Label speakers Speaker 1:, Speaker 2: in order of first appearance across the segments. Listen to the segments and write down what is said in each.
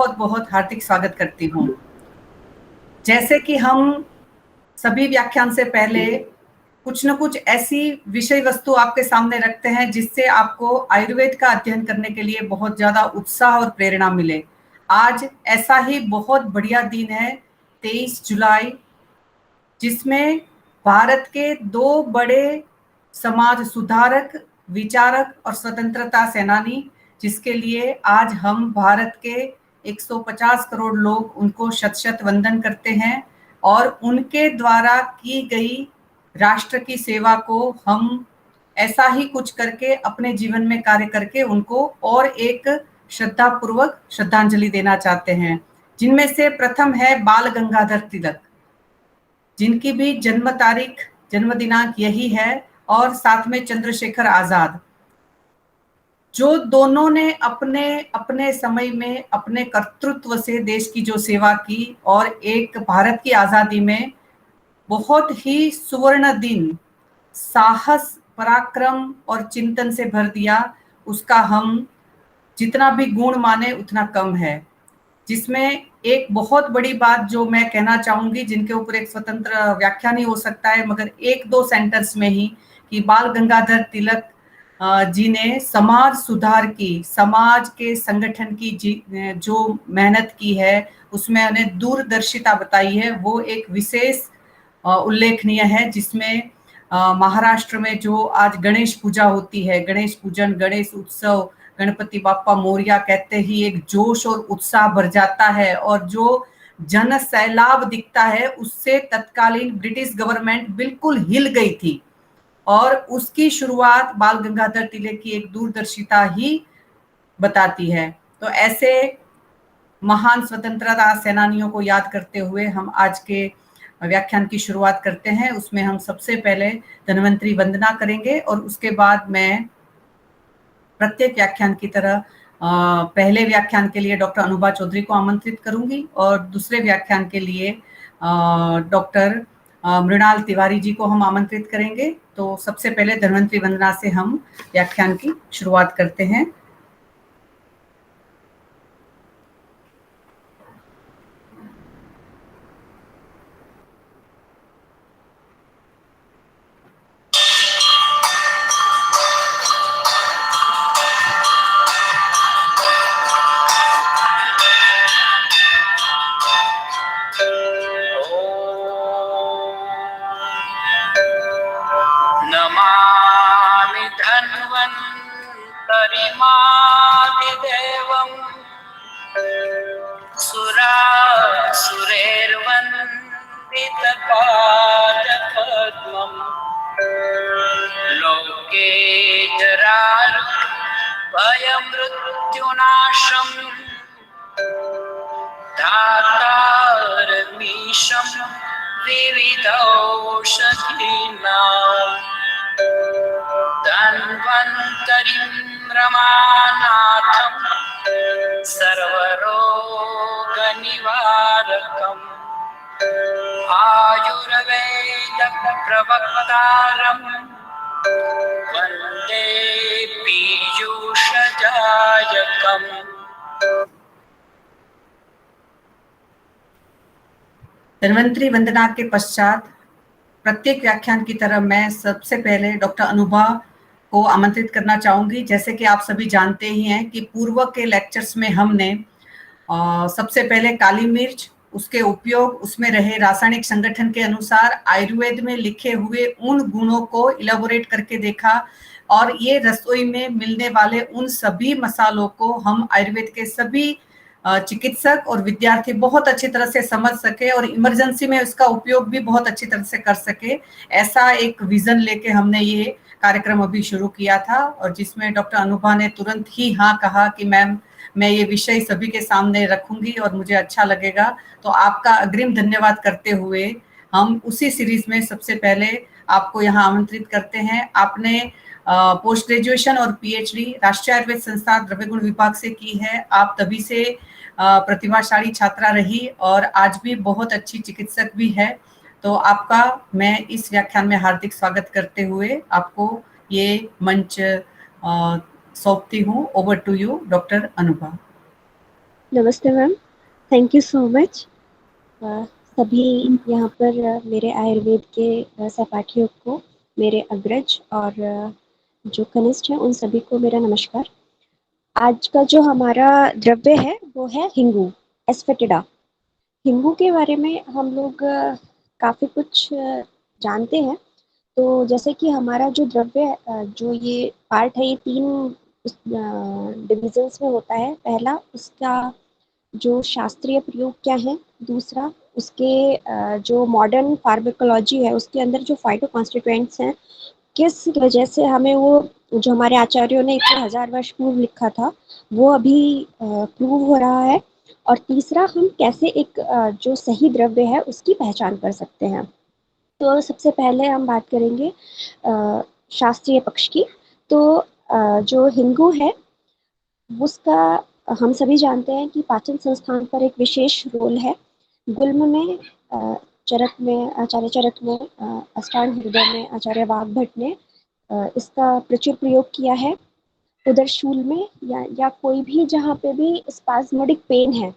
Speaker 1: बहुत बहुत हार्दिक स्वागत करती हूँ। जैसे कि हम सभी व्याख्यान से पहले कुछ न कुछ ऐसी विषय वस्तु आपके सामने रखते हैं जिससे आपको आयुर्वेद का अध्ययन करने के लिए बहुत ज्यादा उत्साह और प्रेरणा मिले। आज ऐसा ही बहुत बढ़िया दिन है, 23 जुलाई, जिसमें भारत के दो बड़े समाज सुधारक, विचारक और स्वतंत्रता सेनानी, जिसके लिए आज हम भारत के 150 करोड़ लोग उनको शत शत वंदन करते हैं और उनके द्वारा की गई राष्ट्र की सेवा को हम ऐसा ही कुछ करके अपने जीवन में कार्य करके उनको और एक श्रद्धापूर्वक श्रद्धांजलि देना चाहते हैं, जिनमें से प्रथम है बाल गंगाधर तिलक, जिनकी भी जन्म तारीख, जन्म दिनांक यही है, और साथ में चंद्रशेखर आजाद, जो दोनों ने अपने अपने समय में अपने कर्तृत्व से देश की जो सेवा की और एक भारत की आजादी में बहुत ही सुवर्ण दिन, साहस, पराक्रम और चिंतन से भर दिया, उसका हम जितना भी गुण माने उतना कम है। जिसमें एक बहुत बड़ी बात जो मैं कहना चाहूंगी, जिनके ऊपर एक स्वतंत्र व्याख्यान ही हो सकता है, मगर एक दो सेंटेंस में ही, कि बाल गंगाधर तिलक जी ने समाज सुधार की, समाज के संगठन की जो मेहनत की है, उसमें उन्हें दूरदर्शिता बताई है, वो एक विशेष उल्लेखनीय है। जिसमें महाराष्ट्र में जो आज गणेश पूजा होती है, गणेश पूजन, गणेश उत्सव, गणपति बाप्पा मोरिया कहते ही एक जोश और उत्साह भर जाता है, और जो जन सैलाब दिखता है उससे तत्कालीन ब्रिटिश गवर्नमेंट बिल्कुल हिल गई थी, और उसकी शुरुआत बाल गंगाधर तिलक की एक दूरदर्शिता ही बताती है। तो ऐसे महान स्वतंत्रता सेनानियों को याद करते हुए हम आज के व्याख्यान की शुरुआत करते हैं। उसमें हम सबसे पहले धन्वंतरी वंदना करेंगे और उसके बाद मैं प्रत्येक व्याख्यान की तरह पहले व्याख्यान के लिए डॉक्टर अनुभा चौधरी को आमंत्रित करूंगी और दूसरे व्याख्यान के लिए डॉक्टर मृणाल तिवारी जी को हम आमंत्रित करेंगे। तो सबसे पहले धन्वंतरी वंदना से हम व्याख्यान की शुरुआत करते हैं।
Speaker 2: नमामि धन्वन्तरिमादिदेवं सुरासुरैर्वन्दितपादपद्मं लोके जराभयमृत्युनाशं धातारमीशं विविधौषधीनां धन्वन्तरिं रमानाथं सर्वरोगनिवारकम् आयुर्वेदप्रवक्तारं वन्दे पीयूषजायकम्।
Speaker 1: धन्वंतरी वंदना के पश्चात प्रत्येक व्याख्यान की तरह मैं सबसे पहले डॉक्टर अनुभा को आमंत्रित करना चाहूंगी। जैसे कि आप सभी जानते ही हैं कि पूर्व के लेक्चर्स में हमने सबसे पहले काली मिर्च, उसके उपयोग, उसमें रहे रासायनिक संगठन के अनुसार आयुर्वेद में लिखे हुए उन गुणों को इलेबोरेट करके देखा, और ये रसोई में मिलने वाले उन सभी मसालों को हम आयुर्वेद के सभी चिकित्सक और विद्यार्थी बहुत अच्छी तरह से समझ सके और इमरजेंसी में उसका उपयोग भी बहुत अच्छी तरह से कर सके। ऐसा एक विजन लेके हमने ये कार्यक्रम अभी शुरू किया था, और जिसमें डॉक्टर अनुभा ने तुरंत ही हाँ कहा कि मैम, मैं ये विषय सभी के सामने रखूंगी और मुझे अच्छा लगेगा। तो आपका अग्रिम धन्यवाद करते हुए हम उसी सीरीज में सबसे पहले आपको यहाँ आमंत्रित करते हैं। आपने पोस्ट ग्रेजुएशन और पीएचडी राष्ट्रीय आयुर्वेद संस्थान द्रव्य विभाग से की है। आप तभी से प्रतिभाशाली छात्रा रही और आज भी बहुत अच्छी चिकित्सक भी है। तो आपका मैं इस व्याख्यान में हार्दिक स्वागत करते हुए आपको ये मंच सौंपती हूँ। Over to you doctor Anubha.
Speaker 3: नमस्ते ma'am, thank you so much. सभी यहाँ पर मेरे आयुर्वेद के सहपाठियों को, मेरे अग्रज और जो कनिष्ठ हैं उन सभी को मेरा नमस्कार। आज का जो हमारा द्रव्य है वो है हिंगू, एस्फेटिडा। हिंगू के बारे में हम लोग काफ़ी कुछ जानते हैं। तो जैसे कि हमारा जो द्रव्य जो ये पार्ट है, ये 3 डिविजन्स में होता है। पहला, उसका जो शास्त्रीय प्रयोग क्या है, दूसरा उसके जो मॉडर्न फार्माकोलॉजी है उसके अंदर जो फाइटोकॉन्स्टिट्यूएंट्स हैं, किस वजह से हमें वो जो हमारे आचार्यों ने इतने हजार वर्ष पूर्व लिखा था वो अभी प्रूव हो रहा है। और तीसरा, हम कैसे एक जो सही द्रव्य है उसकी पहचान कर सकते हैं। तो सबसे पहले हम बात करेंगे शास्त्रीय पक्ष की। तो जो हिंगू है उसका हम सभी जानते हैं कि पाचन संस्थान पर एक विशेष रोल है। गुल्म में चरक में आचार्य चरक में अष्टांग हृदय में आचार्य वाग्भट ने इसका प्रचुर प्रयोग किया है। उदरशूल में या कोई भी जहाँ पे भी स्पाज्मोडिक पेन है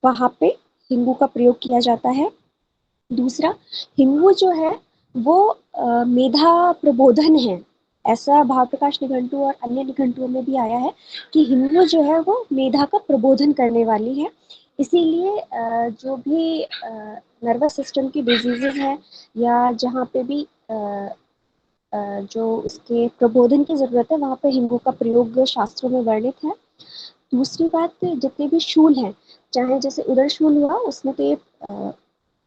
Speaker 3: वहाँ पे हिंगू का प्रयोग किया जाता है। दूसरा, हिंगू जो है वो मेधा प्रबोधन है। ऐसा भाव प्रकाश निघंटु और अन्य निघंटुओं में भी आया है कि हिंगू जो है वो मेधा का प्रबोधन करने वाली है। इसीलिए जो भी नर्वस सिस्टम की डिजीजेज हैं या जहाँ पे भी जो उसके प्रबोधन की ज़रूरत है वहाँ पे हिंगू का प्रयोग शास्त्रों में वर्णित है। दूसरी बात, जितने भी शूल हैं, चाहे जैसे उदर शूल हुआ उसमें तो ये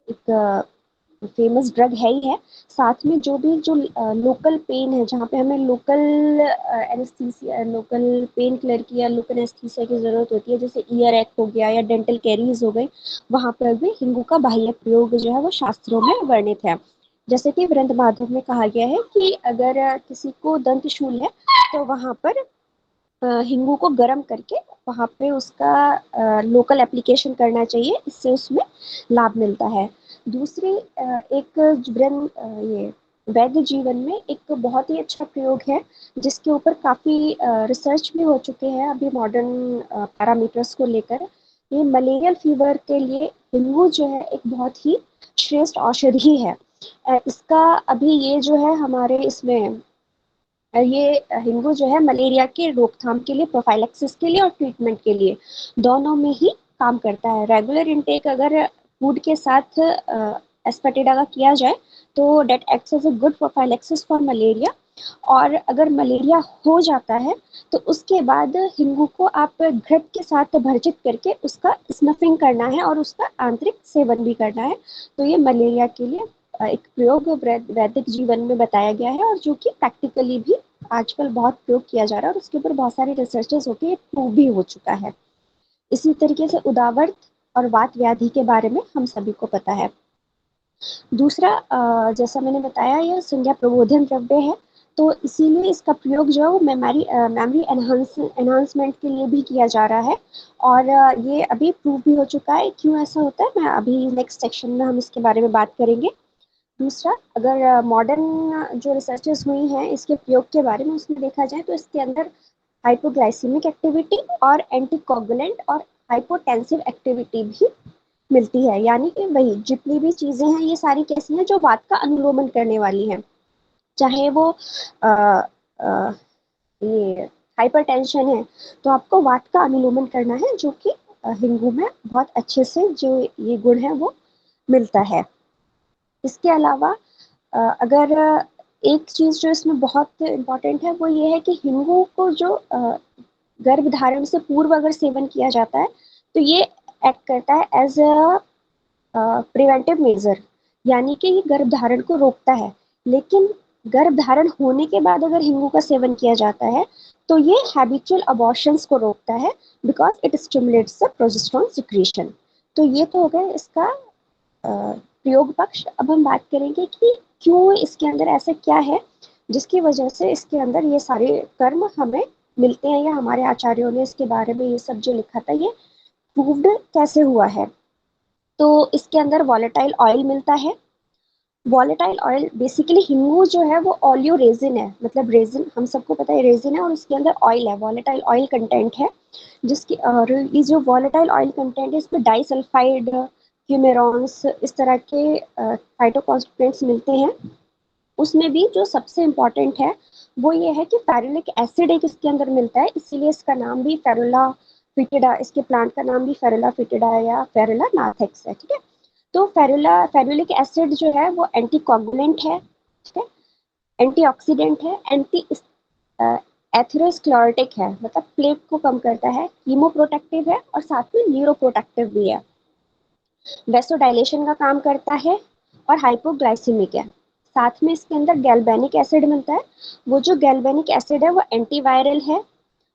Speaker 3: एक फेमस ड्रग है ही है। साथ में जो भी जो लोकल पेन है, जहाँ पे हमें local anaesthesia, local pain killer की या लोकल एनेस्थीसिया की ज़रूरत होती है, जैसे ईयर एक हो गया या डेंटल कैरीज हो गई, वहाँ पर भी हिंगू का बाह्य प्रयोग जो है वो शास्त्रों में वर्णित है। जैसे कि वृंद माधव में कहा गया है कि अगर किसी को दंत शूल है तो वहाँ पर हिंगू को गर्म करके वहाँ पे उसका लोकल एप्लीकेशन करना चाहिए, इससे उसमें लाभ मिलता है। दूसरी एक ये वैद्य जीवन में एक बहुत ही अच्छा प्रयोग है जिसके ऊपर काफ़ी रिसर्च भी हो चुके हैं अभी मॉडर्न पैरामीटर्स को लेकर। ये मलेरियल फीवर के लिए हिंगू जो है एक बहुत ही श्रेष्ठ औषधि है। इसका अभी ये जो है हमारे इसमें ये हिंगू जो है मलेरिया के रोकथाम के लिए, प्रोफाइलेक्सिस के लिए और ट्रीटमेंट के लिए दोनों में ही काम करता है। रेगुलर इनटेक अगर फूड के साथ एस्पेटिडा का किया जाए तो that acts as a good prophylaxis for malaria. और अगर मलेरिया हो जाता है तो उसके बाद हिंगू को आप घृत के साथ भर्जित करके उसका स्नफिंग करना है और उसका आंतरिक सेवन भी करना है। तो ये मलेरिया के लिए एक प्रयोग वैदिक जीवन में बताया गया है और जो कि प्रैक्टिकली भी आजकल बहुत प्रयोग किया जा रहा है और उसके ऊपर बहुत सारी रिसर्चेस होके ये प्रूव भी हो चुका है। इसी तरीके से उदावर्त और वात व्याधि के बारे में हम सभी को पता है। दूसरा, जैसा मैंने बताया, यह संज्ञा प्रबोधन द्रव्य है, तो इसीलिए इसका प्रयोग जो है वो मेमोरी एनहांसमेंट के लिए भी किया जा रहा है। और ये अभी प्रूव भी हो चुका है। क्यों ऐसा होता है, मैं अभी नेक्स्ट सेक्शन में हम इसके बारे में बात करेंगे। दूसरा, अगर मॉडर्न जो रिसर्चेस हुई हैं इसके प्रयोग के बारे में, उसमें देखा जाए तो इसके अंदर हाइपोग्लाइसीमिक एक्टिविटी और एंटीकोगुलेंट और हाइपोटेंसिव एक्टिविटी भी मिलती है। यानी कि वही जितनी भी चीज़ें हैं ये सारी कैसी हैं जो वात का अनुलोमन करने वाली हैं। चाहे वो आ, आ, ये हाइपरटेंशन है तो आपको वात का अनुलोमन करना है, जो कि हिंगू में बहुत अच्छे से जो ये गुण है वो मिलता है। इसके अलावा अगर एक चीज़ जो इसमें बहुत इम्पोर्टेंट है वो ये है कि हिंगू को जो गर्भधारण से पूर्व अगर सेवन किया जाता है तो ये एक्ट करता है एज अ प्रिवेंटिव मेजर, यानी कि ये गर्भधारण को रोकता है। लेकिन गर्भधारण होने के बाद अगर हिंगू का सेवन किया जाता है तो ये हैबिचुअल अबॉर्शंस को रोकता है, because it stimulates the progesterone secretion. तो ये तो हो गया इसका प्रयोग पक्ष। अब हम बात करेंगे कि क्यों इसके अंदर ऐसा क्या है जिसकी वजह से इसके अंदर ये सारे कर्म हमें मिलते हैं, या हमारे आचार्यों ने इसके बारे में ये सब जो लिखा था ये प्रूव्ड कैसे हुआ है। तो इसके अंदर वॉलेटाइल ऑयल मिलता है, वॉलेटाइल ऑयल बेसिकली हिंगू जो है वो ऑलियो रेजिन है, मतलब रेजिन हम सबको पता है रेजिन है और उसके अंदर ऑयल है, वॉलेटाइल ऑयल कंटेंट है जिसकी, और ये जो वॉलेटाइल ऑयल कंटेंट है इसमें डाइसल्फाइड, क्यूमेरॉन्स, इस तरह के फाइटोकॉन्स्टिट्यूएंट्स मिलते हैं। उसमें भी जो सबसे इम्पोर्टेंट है वो ये है कि फेरुलिक एसिड एक इसके अंदर मिलता है, इसीलिए इसका नाम भी फेरुला फिटिडा, इसके प्लांट का नाम भी फेरुला फिटिडा या फेरुला नाथेक्स है, ठीक है। तो फेरुलिक एसिड जो है वो एंटीकोगुलेंट है, ठीक है, एंटीऑक्सीडेंट है, एंटी एथेरोस्क्लेरोटिक है, मतलब प्लेग को कम करता है, कीमोप्रोटेक्टिव है और साथ में न्यूरोप्रोटेक्टिव भी है, वेसोडाइलेशन का काम करता है और हाइपोग्लाइसीमिक है। साथ में इसके अंदर गैल्वेनिक एसिड मिलता है, वो जो गैल्वेनिक एसिड है वो एंटीवायरल है,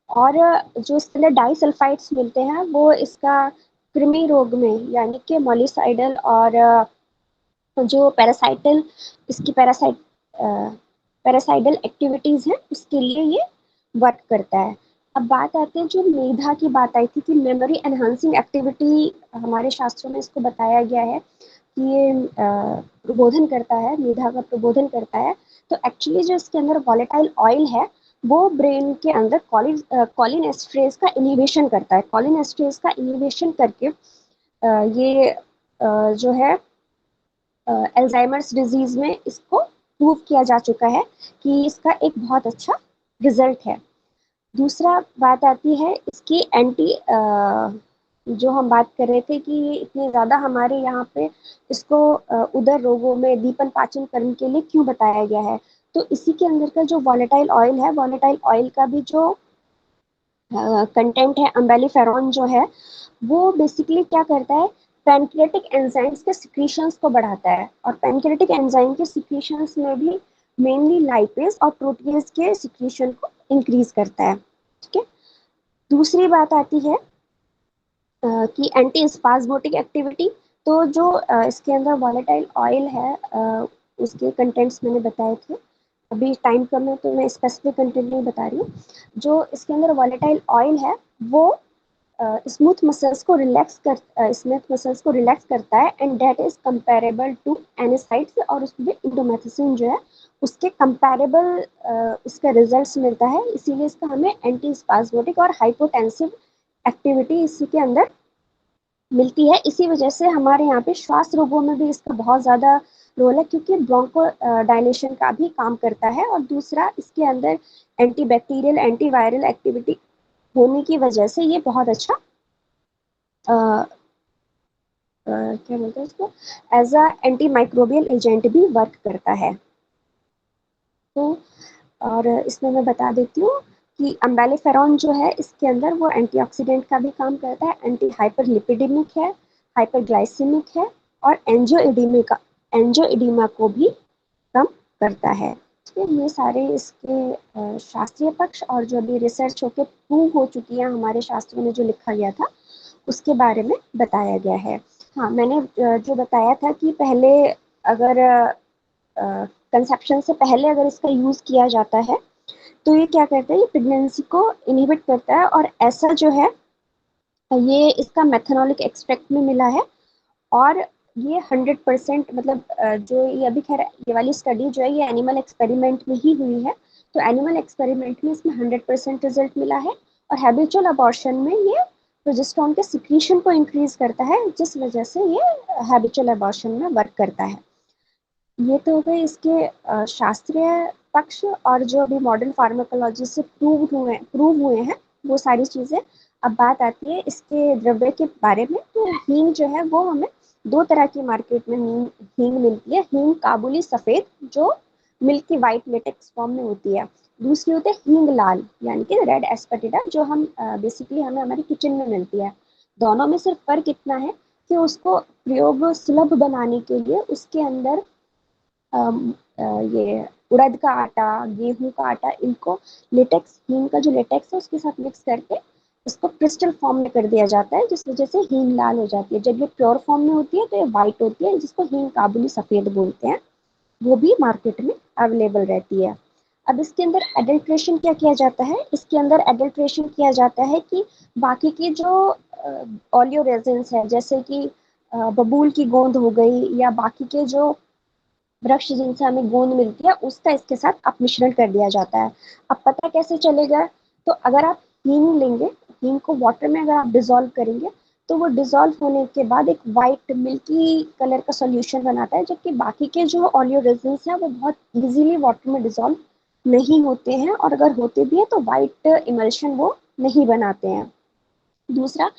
Speaker 3: और जो इसके अंदर डाइसल्फाइड्स मिलते हैं वो इसका कृमि रोग में यानी कि मॉलिसाइडल और जो पैरासाइटल, इसकी पैरासाइडल एक्टिविटीज हैं उसके लिए ये वर्क करता है। अब बात आते हैं जो मेधा की बात आई थी कि मेमोरी एनहांसिंग एक्टिविटी, हमारे शास्त्रों में इसको बताया गया है कि ये प्रबोधन करता है, मेधा का प्रबोधन करता है। तो एक्चुअली जो इसके अंदर वॉलेटाइल ऑयल है वो ब्रेन के अंदर कॉलिन एस्ट्रेज का इनहिबिशन करता है, कॉलिन एस्ट्रेज का इनहिबिशन करके ये जो है अल्जाइमर्स डिजीज में इसको प्रूव किया जा चुका है कि इसका एक बहुत अच्छा रिजल्ट है। दूसरा बात आती है इसकी एंटी जो हम बात कर रहे थे कि ये इतने ज़्यादा हमारे यहाँ पे इसको उदर रोगों में दीपन पाचन कर्म के लिए क्यों बताया गया है, तो इसी के अंदर का जो वॉलेटाइल ऑयल है, वॉलेटाइल ऑयल का भी जो कंटेंट है अम्बेलिफेरॉन जो है वो बेसिकली क्या करता है, पैनक्रियाटिक एंजाइम्स के सिक्रीशंस को बढ़ाता है, और पैनक्रियाटिक एंजाइम के सिक्रीशंस में भी मेनली लाइपेज और प्रोटीज के सिक्रीशन को इंक्रीज करता है, ठीक है। दूसरी बात आती है कि एंटी स्पाज्मोटिक एक्टिविटी, तो जो इसके अंदर वॉलेटाइल ऑयल है उसके कंटेंट्स मैंने बताए थे, अभी टाइम कम है तो मैं स्पेसिफिक कंटेंट नहीं बता रही हूँ। जो इसके अंदर वॉलेटाइल ऑयल है वो स्मूथ मसल्स को रिलैक्स करता है and that is comparable to NSAIDs, और उसमें इंडोमेथिसिन जो है उसके कंपेरेबल इसका रिजल्ट्स मिलता है, इसीलिए इसका हमें एंटी स्पाज्मोटिक और हाइपोटेंसिव एक्टिविटी इसी के अंदर मिलती है। इसी वजह से हमारे यहाँ पे श्वास रोगों में भी इसका बहुत ज़्यादा रोल है, क्योंकि ब्रोंको डायलेशन का भी काम करता है, और दूसरा इसके अंदर एंटीबैक्टीरियल एंटीवायरल एक्टिविटी होने की वजह से ये बहुत अच्छा क्या बोलते हैं इसको, as a anti microbial agent भी वर्क करता है। तो और इसमें मैं बता देती हूँ कि अम्बेलिफेरॉन जो है इसके अंदर वो एंटीऑक्सीडेंट का भी काम करता है, एंटी हाइपरलिपिडेमिक है, हाइपरग्लाइसेमिक है, और एंजियोइडिमा को भी कम करता है, ठीक है। ये सारे इसके शास्त्रीय पक्ष और जो अभी रिसर्च होकर प्रूव हो चुकी है हमारे शास्त्रों में जो लिखा गया था उसके बारे में बताया गया है। हाँ, मैंने जो बताया था कि पहले अगर कंसेप्शन से पहले अगर इसका यूज़ किया जाता है तो ये क्या करता है, ये प्रेगनेंसी को इनहिबिट करता है, और ऐसा जो है ये इसका मेथनॉलिक एक्सट्रैक्ट में मिला है, और ये 100% मतलब जो ये अभी खैर ये वाली स्टडी जो है ये एनिमल एक्सपेरिमेंट में ही हुई है, तो एनिमल एक्सपेरिमेंट में इसमें 100% रिजल्ट मिला है, और हैबिचुअल अबॉर्शन में ये प्रोजेस्टेरोन के सिक्रीशन को इंक्रीज करता है, जिस वजह से ये हैबिचुअल अबॉर्शन में वर्क करता है। ये तो हो गए इसके शास्त्रीय पक्ष, और जो अभी मॉडर्न फार्माकोलॉजी से प्रूव हुए हैं वो सारी चीज़ें। अब बात आती है इसके द्रव्य के बारे में, तो हींग जो है वो हमें दो तरह की मार्केट में हींग मिलती है, हींग काबुली सफ़ेद जो मिल्की वाइट लेटेक्स फॉर्म में होती है, दूसरी होती है हींग लाल यानी कि रेड एस्पेटिडा जो हम बेसिकली हमें हमारी किचन में मिलती है। दोनों में सिर्फ फ़र्क इतना है कि उसको प्रयोग सुलभ बनाने के लिए उसके अंदर ये उड़द का आटा, गेहूं का आटा, इनको लेटेक्स, हींग का जो लेटेक्स है उसके साथ मिक्स करके इसको क्रिस्टल फॉर्म में कर दिया जाता है, जिस वजह से हींग लाल हो जाती है। जब ये प्योर फॉर्म में होती है तो ये वाइट होती है, जिसको हींग काबुली सफ़ेद बोलते हैं, वो भी मार्केट में अवेलेबल रहती है। अब इसके अंदर एडल्ट्रेशन क्या किया जाता है, इसके अंदर एडल्ट्रेशन किया जाता है कि बाकी की जो ऑलियो रेजिन्स है जैसे कि बबूल की गोंद हो गई या बाकी के जो वृक्ष जिनसे हमें गोंद मिलती है उसका इसके साथ अपमिश्रण कर दिया जाता है। अब पता कैसे चलेगा? तो अगर आप हींग लेंगे, हींग को वाटर में अगर आप डिजोल्व करेंगे तो वो डिजोल्व होने के बाद एक वाइट मिल्की कलर का सॉल्यूशन बनाता है, जबकि बाकी के जो ऑलियो रेजिन्स हैं वो बहुत इजीली वाटर में डिजोल्व नहीं होते हैं, और अगर होते भी हैं तो वाइट इमल्शन वो नहीं बनाते हैं। दूसरा,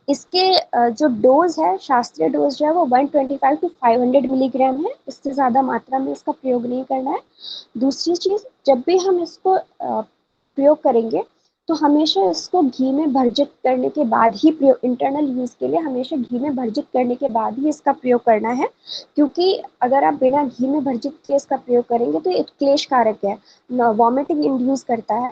Speaker 3: इसके जो डोज है, शास्त्रीय डोज जो है वो 125 टू 500 मिलीग्राम है, इससे ज़्यादा मात्रा में इसका प्रयोग नहीं करना है। दूसरी चीज़, जब भी हम इसको प्रयोग करेंगे तो हमेशा इसको घी में भर्जित करने के बाद ही प्रयोग, इंटरनल यूज़ के लिए हमेशा घी में भर्जित करने के बाद ही इसका प्रयोग करना है, क्योंकि अगर आप बिना घी में भर्जित किए इसका प्रयोग करेंगे तो ये क्लेशकारक है, वॉमिटिंग इंड्यूस करता है,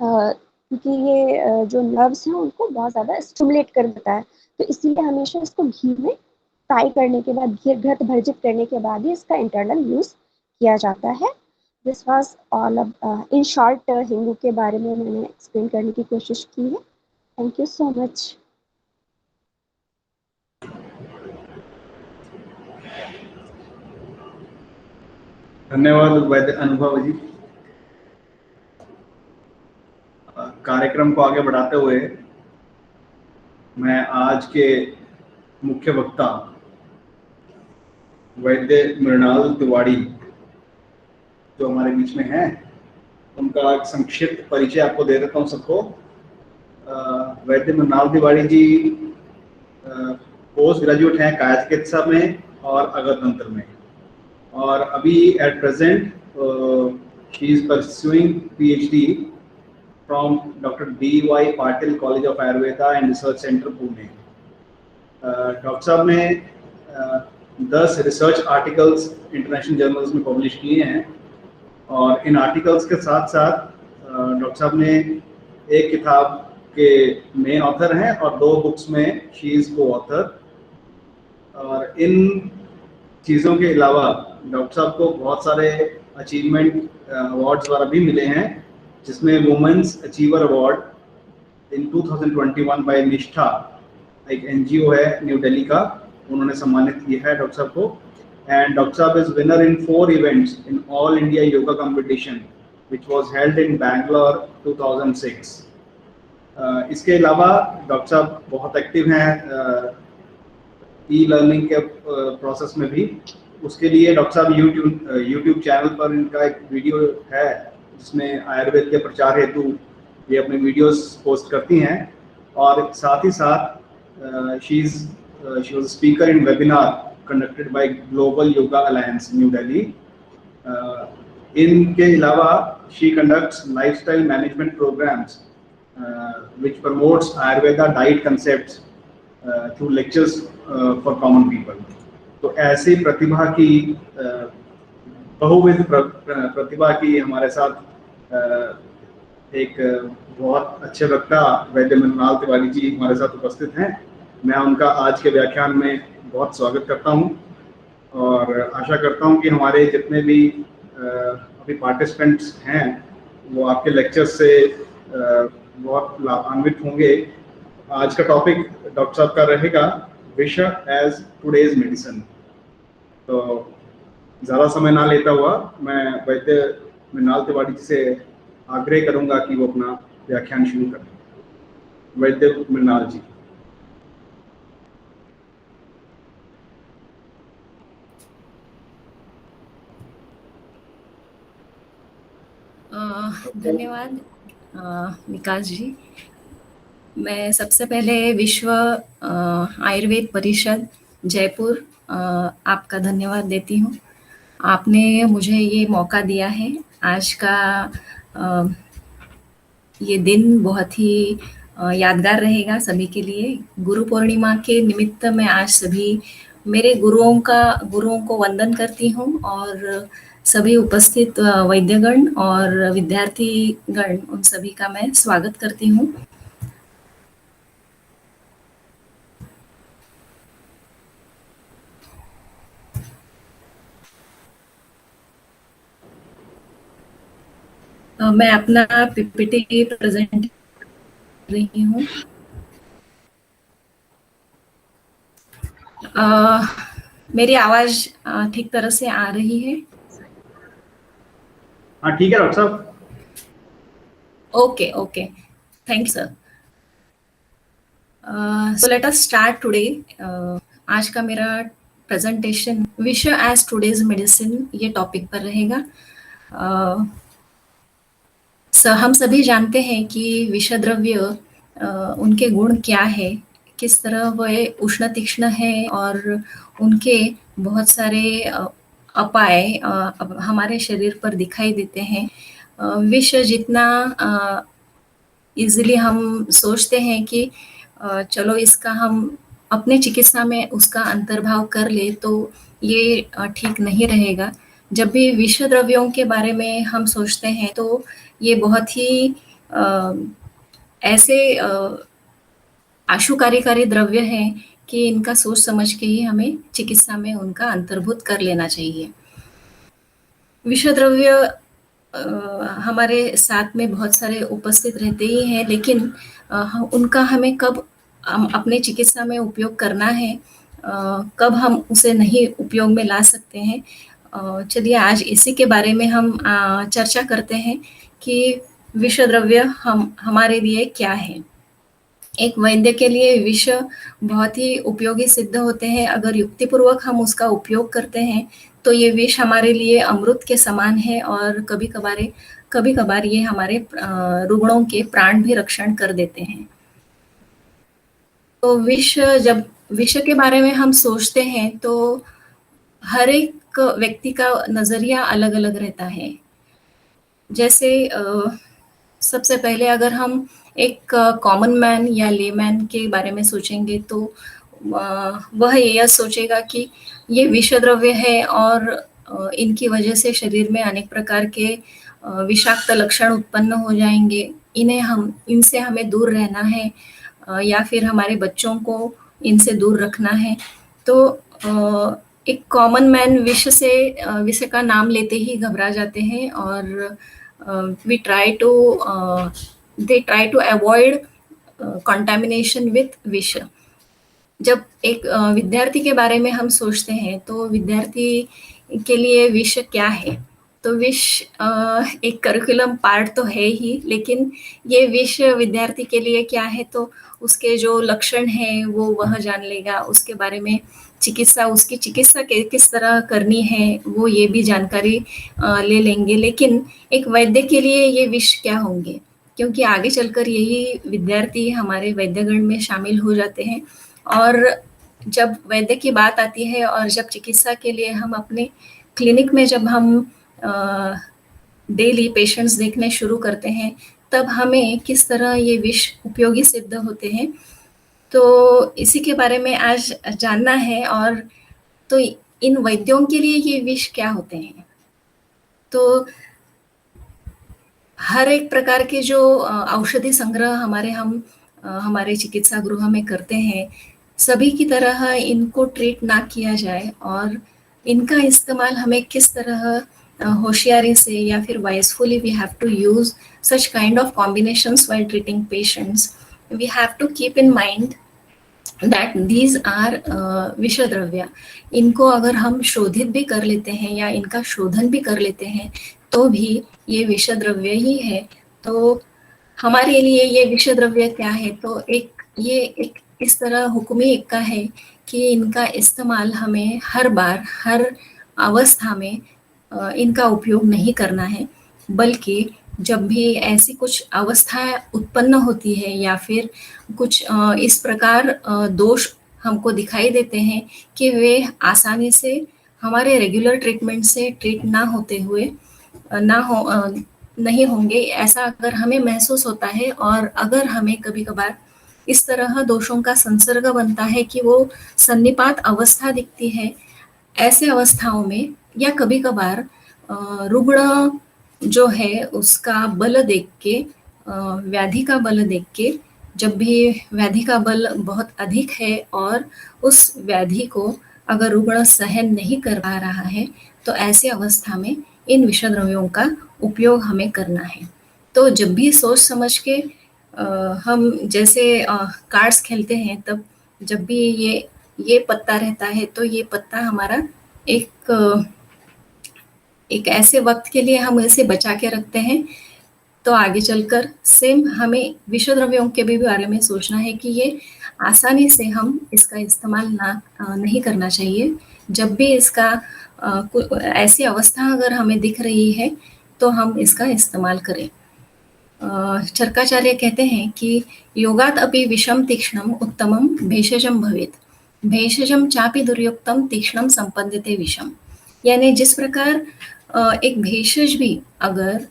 Speaker 3: क्योंकि ये जो नर्व्स हैं उनको बहुत ज़्यादा स्टिमुलेट कर देता है। तो इसीलिए हमेशा इसको घी में फ्राई करने के बाद, घी घृत भर्जित करने के बाद ही इसका इंटरनल यूज़ किया जाता है। This was all in short Hingoo के बारे में मैंने एक्सप्लेन करने की कोशिश की है। Thank you so much.
Speaker 4: धन्यवाद वैद्य अनुभव जी। कार्यक्रम को आगे बढ़ाते हुए मैं आज के मुख्य वक्ता वैद्य मृणाल तिवारी जो हमारे बीच में हैं, उनका एक संक्षिप्त परिचय आपको दे देता हूँ सबको। वैद्य मृणाल तिवारी जी पोस्ट ग्रेजुएट हैं काया चिकित्सा में और अगर तंत्र में, और अभी at present she is pursuing PhD from Dr. D.Y. Patil College of Ayurveda and Research Center, Pune. Doctor साहब ने 10 रिसर्च आर्टिकल्स इंटरनेशनल जर्नल्स में पब्लिश किए हैं, और इन आर्टिकल्स के साथ साथ डॉक्टर साहब ने एक किताब के मेन ऑथर हैं और 2 बुक्स में शी इज़ को ऑथर। और इन चीज़ों के अलावा डॉक्टर साहब को बहुत सारे अचीवमेंट अवार्ड्स वगैरह भी मिले हैं, जिसमें women's achiever award in 2021 by Nishtha, एक NGO है न्यू दिल्ली का, उन्होंने सम्मानित किया है डॉक्टर साहब को। एंड डॉक्टर साहब is winner in 4 events in all India yoga competition which was held in Bangalore 2006। इसके अलावा डॉक्टर साहब बहुत एक्टिव हैं ई-लर्निंग के प्रोसेस में भी। उसके लिए डॉक्टर साहब यूट्यूब चैनल पर इनका एक वीडियो है जिसमें आयुर्वेद के प्रचार हेतु ये अपने वीडियोस पोस्ट करती हैं, और साथ ही साथ she was speaker in webinar conducted by global yoga alliance New Delhi. इनके अलावा she conducts lifestyle management programs which promotes Ayurveda diet concepts through lectures for common people. तो ऐसी प्रतिभा की बहुविध प्रतिभा की हमारे साथ एक बहुत अच्छे वक्ता वैद्य मृणाल तिवारी जी हमारे साथ उपस्थित हैं। मैं उनका आज के व्याख्यान में बहुत स्वागत करता हूं, और आशा करता हूं कि हमारे जितने भी अभी पार्टिसिपेंट्स हैं वो आपके लेक्चर से बहुत लाभान्वित होंगे। आज का टॉपिक डॉक्टर साहब का रहेगा विष एज टुडेज मेडिसिन। तो ज़्यादा समय ना लेता हुआ मैं वैद्य मृणाल तिवारी जी से आग्रह करूंगा कि वो अपना व्याख्यान शुरू करें। वैद्य मृणाल जी।
Speaker 5: धन्यवाद विकास जी। मैं सबसे पहले विश्व आयुर्वेद परिषद जयपुर आपका धन्यवाद देती हूँ। आपने मुझे ये मौका दिया है। आज का ये दिन बहुत ही यादगार रहेगा सभी के लिए। गुरु पूर्णिमा के निमित्त मैं आज सभी मेरे गुरुओं को वंदन करती हूँ, और सभी उपस्थित वैद्यगण और विद्यार्थीगण उन सभी का मैं स्वागत करती हूँ। मैं अपना PPT प्रेजेंट कर रही हूँ। मेरी आवाज ठीक तरह से आ रही है?
Speaker 4: हाँ ठीक है डॉक्टर साहब।
Speaker 5: Okay okay, thank you sir. So let us start today. आज का मेरा presentation which as today's medicine ये टॉपिक पर रहेगा। हम सभी जानते हैं कि विषय द्रव्य उनके गुण क्या है, किस तरह वह उष्ण तीक्ष्ण है और उनके बहुत सारे अपाय हमारे शरीर पर दिखाई देते हैं। विष जितना इजीली हम सोचते हैं कि चलो इसका हम अपने चिकित्सा में उसका अंतर्भाव कर ले तो ये ठीक नहीं रहेगा। जब भी विषय द्रव्यों के बारे में हम सोचते हैं तो ये बहुत ही ऐसे आशुकार्यकारी द्रव्य हैं कि इनका सोच समझ के ही हमें चिकित्सा में उनका अंतर्भूत कर लेना चाहिए। विषय द्रव्य हमारे साथ में बहुत सारे उपस्थित रहते ही हैं, लेकिन उनका हमें कब अपने चिकित्सा में उपयोग करना है, कब हम उसे नहीं उपयोग में ला सकते हैं, चलिए आज इसी के बारे में हम चर्चा करते हैं कि विषय द्रव्य हमारे लिए क्या है। एक वैद्य के लिए विष बहुत ही उपयोगी सिद्ध होते हैं। अगर युक्तिपूर्वक हम उसका उपयोग करते हैं तो ये विष हमारे लिए अमृत के समान है और कभी कभार ये हमारे रुग्णों के प्राण भी रक्षण कर देते हैं। तो जब विष के बारे में हम सोचते हैं तो हर एक व्यक्ति का नजरिया अलग अलग रहता है। जैसे सबसे पहले अगर हम एक कॉमन मैन या लेमैन के बारे में सोचेंगे तो वह यह सोचेगा कि ये विषय द्रव्य है और इनकी वजह से शरीर में अनेक प्रकार के विषाक्त लक्षण उत्पन्न हो जाएंगे, इनसे हमें दूर रहना है या फिर हमारे बच्चों को इनसे दूर रखना है। तो एक कॉमन मैन विष का नाम लेते ही घबरा जाते हैं और they try to avoid contamination with विष। जब एक विद्यार्थी के बारे में हम सोचते हैं तो विद्यार्थी के लिए विष क्या है? तो विष एक करिकुलम पार्ट तो है ही, लेकिन ये विष विद्यार्थी के लिए क्या है तो उसके जो लक्षण हैं वो वह जान लेगा, उसके बारे में उसकी चिकित्सा किस तरह करनी है वो ये भी जानकारी ले लेंगे। लेकिन एक वैद्य के लिए ये विष क्या होंगे, क्योंकि आगे चलकर यही विद्यार्थी हमारे वैद्यगण में शामिल हो जाते हैं। और जब वैद्य की बात आती है और जब चिकित्सा के लिए हम अपने क्लिनिक में जब हम डेली पेशेंट्स देखने शुरू करते हैं तब हमें किस तरह ये विष उपयोगी सिद्ध होते हैं, तो इसी के बारे में आज जानना है। और तो इन वैद्यों के लिए ये विष क्या होते हैं? तो हर एक प्रकार के जो औषधि संग्रह हमारे चिकित्सा गृह में करते हैं, सभी की तरह इनको ट्रीट ना किया जाए और इनका इस्तेमाल हमें किस तरह होशियारी से या फिर wisefully we have to use such kind of combinations while treating patients. We have to keep in mind that these are विषय द्रव्य। इनको अगर हम शोधित भी कर लेते हैं या इनका शोधन भी कर लेते हैं तो भी ये विषय द्रव्य ही है। तो हमारे लिए ये विषय द्रव्य क्या है? तो एक इस तरह हुक्मी इक्का है कि इनका इस्तेमाल हमें हर बार हर अवस्था में इनका उपयोग नहीं करना है, बल्कि जब भी ऐसी कुछ अवस्था उत्पन्न होती है या फिर कुछ इस प्रकार दोष हमको दिखाई देते हैं कि वे आसानी से हमारे रेगुलर ट्रीटमेंट से ट्रीट नहीं होंगे, ऐसा अगर हमें महसूस होता है और अगर हमें कभी कभार इस तरह दोषों का संसर्ग बनता है कि वो सन्निपात अवस्था दिखती है, ऐसे अवस्थाओं में या कभी कभार रुग्ण जो है उसका बल देख के, व्याधि का बल देख के, जब भी व्याधि का बल बहुत अधिक है और उस व्याधि को अगर रुग्ण सहन नहीं कर पा रहा है तो ऐसी अवस्था में इन विषय द्रव्यों का उपयोग हमें करना है। तो जब भी सोच समझ के हम जैसे कार्ड्स खेलते हैं, तब जब भी ये ये पत्ता रहता है तो ये पत्ता हमारा एक ऐसे वक्त के लिए हम इसे बचा के रखते हैं, तो आगे चलकर सेम हमें विषय द्रव्यों के भी बारे में सोचना है कि ये आसानी से हम इसका इस्तेमाल नहीं करना चाहिए। जब भी इसका ऐसी अवस्था अगर हमें दिख रही है तो हम इसका इस्तेमाल करें। चरकाचार्य कहते हैं कि योगात अपि विषम तीक्ष्णम उत्तमम भेषजम भवेत, भेषजम चापि दुर्युक्तम तीक्ष्णम संपद्यते विषम। यानी जिस प्रकार एक भेषज भी अगर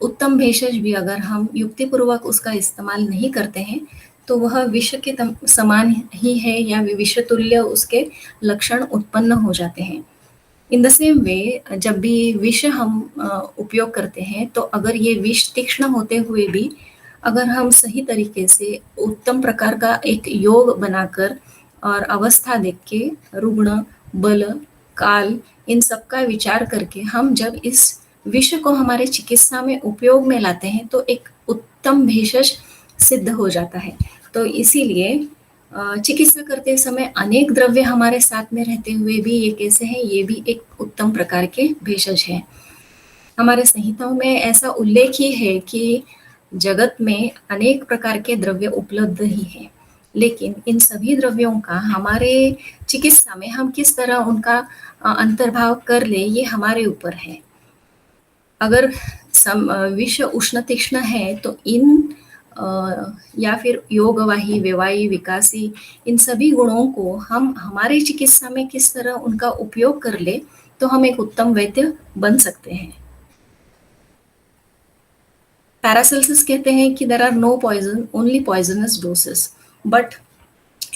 Speaker 5: उत्तम भेषज भी अगर हम युक्तिपूर्वक उसका इस्तेमाल नहीं करते हैं तो वह विष के समान ही है या विष तुल्य उसके लक्षण उत्पन्न हो जाते हैं। इन द सेम वे जब भी विष हम उपयोग करते हैं तो अगर ये विष तीक्ष्ण होते हुए भी अगर हम सही तरीके से उत्तम प्रकार का एक योग बनाकर और अवस्था देख के रुग्ण, बल, काल इन सब का विचार करके हम जब इस विष को हमारे चिकित्सा में उपयोग में लाते हैं तो एक उत्तम भेषज सिद्ध हो जाता है। तो इसीलिए चिकित्सा करते समय अनेक द्रव्य हमारे साथ में रहते हुए भी ये कैसे हैं, ये भी एक उत्तम प्रकार के भेषज हैं। हमारे संहिताओं में ऐसा उल्लेख ही है कि जगत में अनेक प्रकार के द्रव्य उपलब्ध ही हैं, लेकिन इन सभी द्रव्यों का हमारे चिकित्सा में हम किस तरह उनका अंतर्भाव कर ले ये हमारे ऊपर है। अगर विष उष्ण तीक्ष्ण है तो इन या फिर योगवाही, व्यवाही, विकासी इन सभी गुणों को हम हमारे चिकित्सा में किस तरह उनका उपयोग कर ले तो हम एक उत्तम वैद्य बन सकते हैं। पैरासेल्सिस कहते हैं कि there are no poison, only poisonous doses, but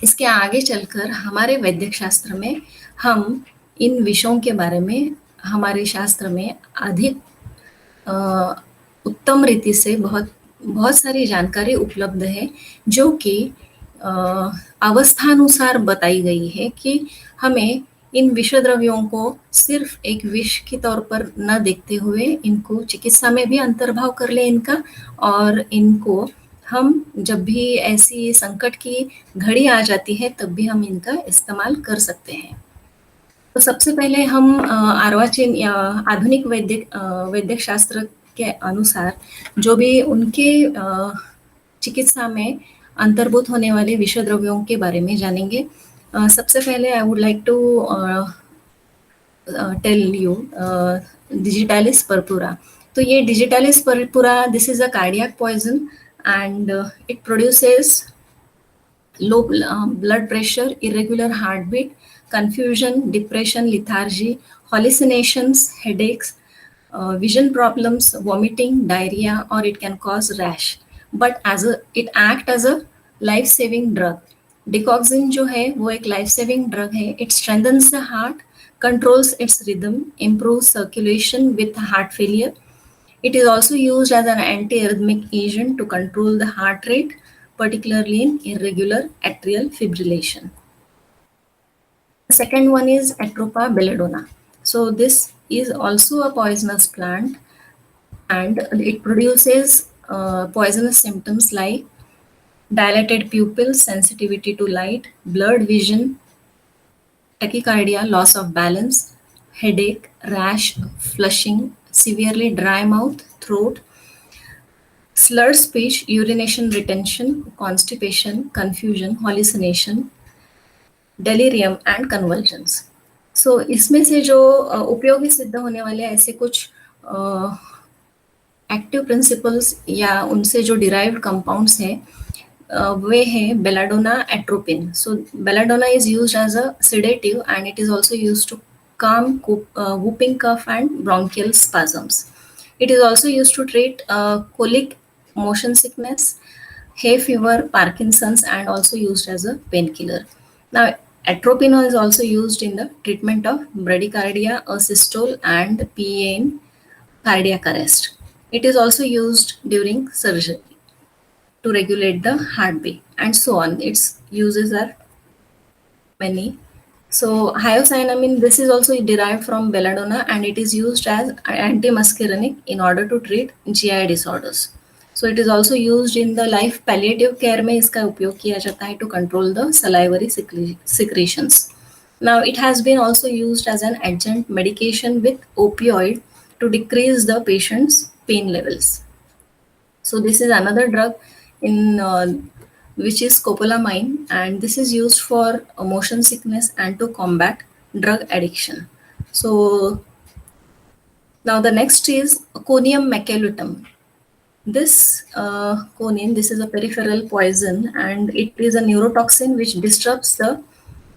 Speaker 5: इसके आगे चलकर हमारे वैद्य शास्त्र में हम इन विषयों के बारे में हमारे शास्त्र में अधिक उत्तम रीति से बहुत सारी जानकारी उपलब्ध है जो कि अवस्थानुसार बताई गई है कि हमें इन विष द्रव्यों को सिर्फ एक विष के तौर पर न देखते हुए इनको चिकित्सा में भी अंतर्भाव कर ले इनका, और इनको हम जब भी ऐसी संकट की घड़ी आ जाती है तब भी हम इनका इस्तेमाल कर सकते हैं। तो सबसे पहले हम अर्वाचीन या आधुनिक वैद्य शास्त्र के अनुसार जो भी उनके चिकित्सा में अंतर्भूत होने वाले विषय द्रव्यों के बारे में जानेंगे। सबसे पहले I would like to tell you digitalis purpura. तो ये digitalis purpura, this is a cardiac poison and it produces low blood pressure, irregular heartbeat, confusion, depression, lethargy, hallucinations, headaches, vision problems, vomiting, diarrhea, or it can cause rash. But it act as a life-saving drug. Digoxin जो है वो एक life-saving drug है. It strengthens the heart, controls its rhythm, improves circulation with heart failure. It is also used as an antiarrhythmic agent to control the heart rate, particularly in irregular atrial fibrillation. The second one is Atropa belladonna. So this is also a poisonous plant and it produces poisonous symptoms like dilated pupils, sensitivity to light, blurred vision, tachycardia, loss of balance, headache, rash, flushing, severely dry mouth, throat, slurred speech, urination retention, constipation, confusion, hallucination, delirium and convulsions. So इसमें से जो उपयोगी सिद्ध होने वाले ऐसे कुछ active principles या उनसे जो डिराइव्ड कंपाउंड्स हैं वे हैं belladonna, atropine. So belladonna is used as a sedative and it is also used to calm whooping cough and bronchial spasms. It is also used to treat colic, motion sickness, hay fever, Parkinson's, and also used as a painkiller. Now, atropine is also used in the treatment of bradycardia, asystole, and PA in cardiac arrest. It is also used during surgery to regulate the heartbeat, and so on. Its uses are many. So hyoscyamine, this is also derived from belladonna and it is used as antimuscarinic in order to treat GI disorders. So it is also used in the life palliative care में इसका उपयोग किया जाता है to control the salivary secretions. Now it has been also used as an adjunct medication with opioid to decrease the patient's pain levels. So this is another drug in which is scopolamine, and this is used for motion sickness and to combat drug addiction. So now the next is conium maculatum. This conin, this is a peripheral poison, and it is a neurotoxin which disrupts the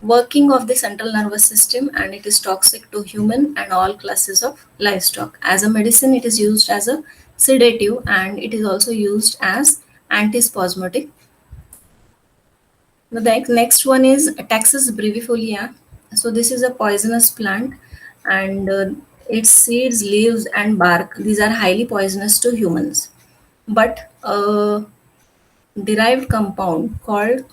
Speaker 5: working of the central nervous system, and it is toxic to human and all classes of livestock. As a medicine, it is used as a sedative, and it is also used as antispasmodic. The next one is Taxus brevifolia. So this is a poisonous plant, and its seeds, leaves, and bark, these are highly poisonous to humans. But a derived compound called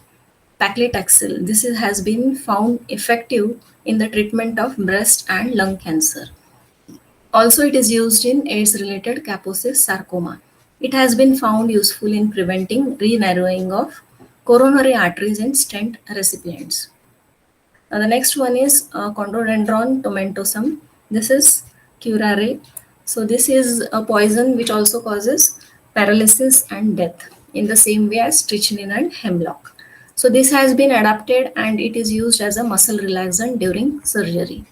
Speaker 5: paclitaxel, this has been found effective in the treatment of breast and lung cancer. Also, it is used in AIDS-related Kaposis sarcoma. It has been found useful in preventing re-narrowing of coronary arteries in stent recipients. The next one is Chondrodendron tomentosum. This is curare. So this is a poison which also causes paralysis and death in the same way as strychnine and hemlock. So this has been adapted and it is used as a muscle relaxant during surgery.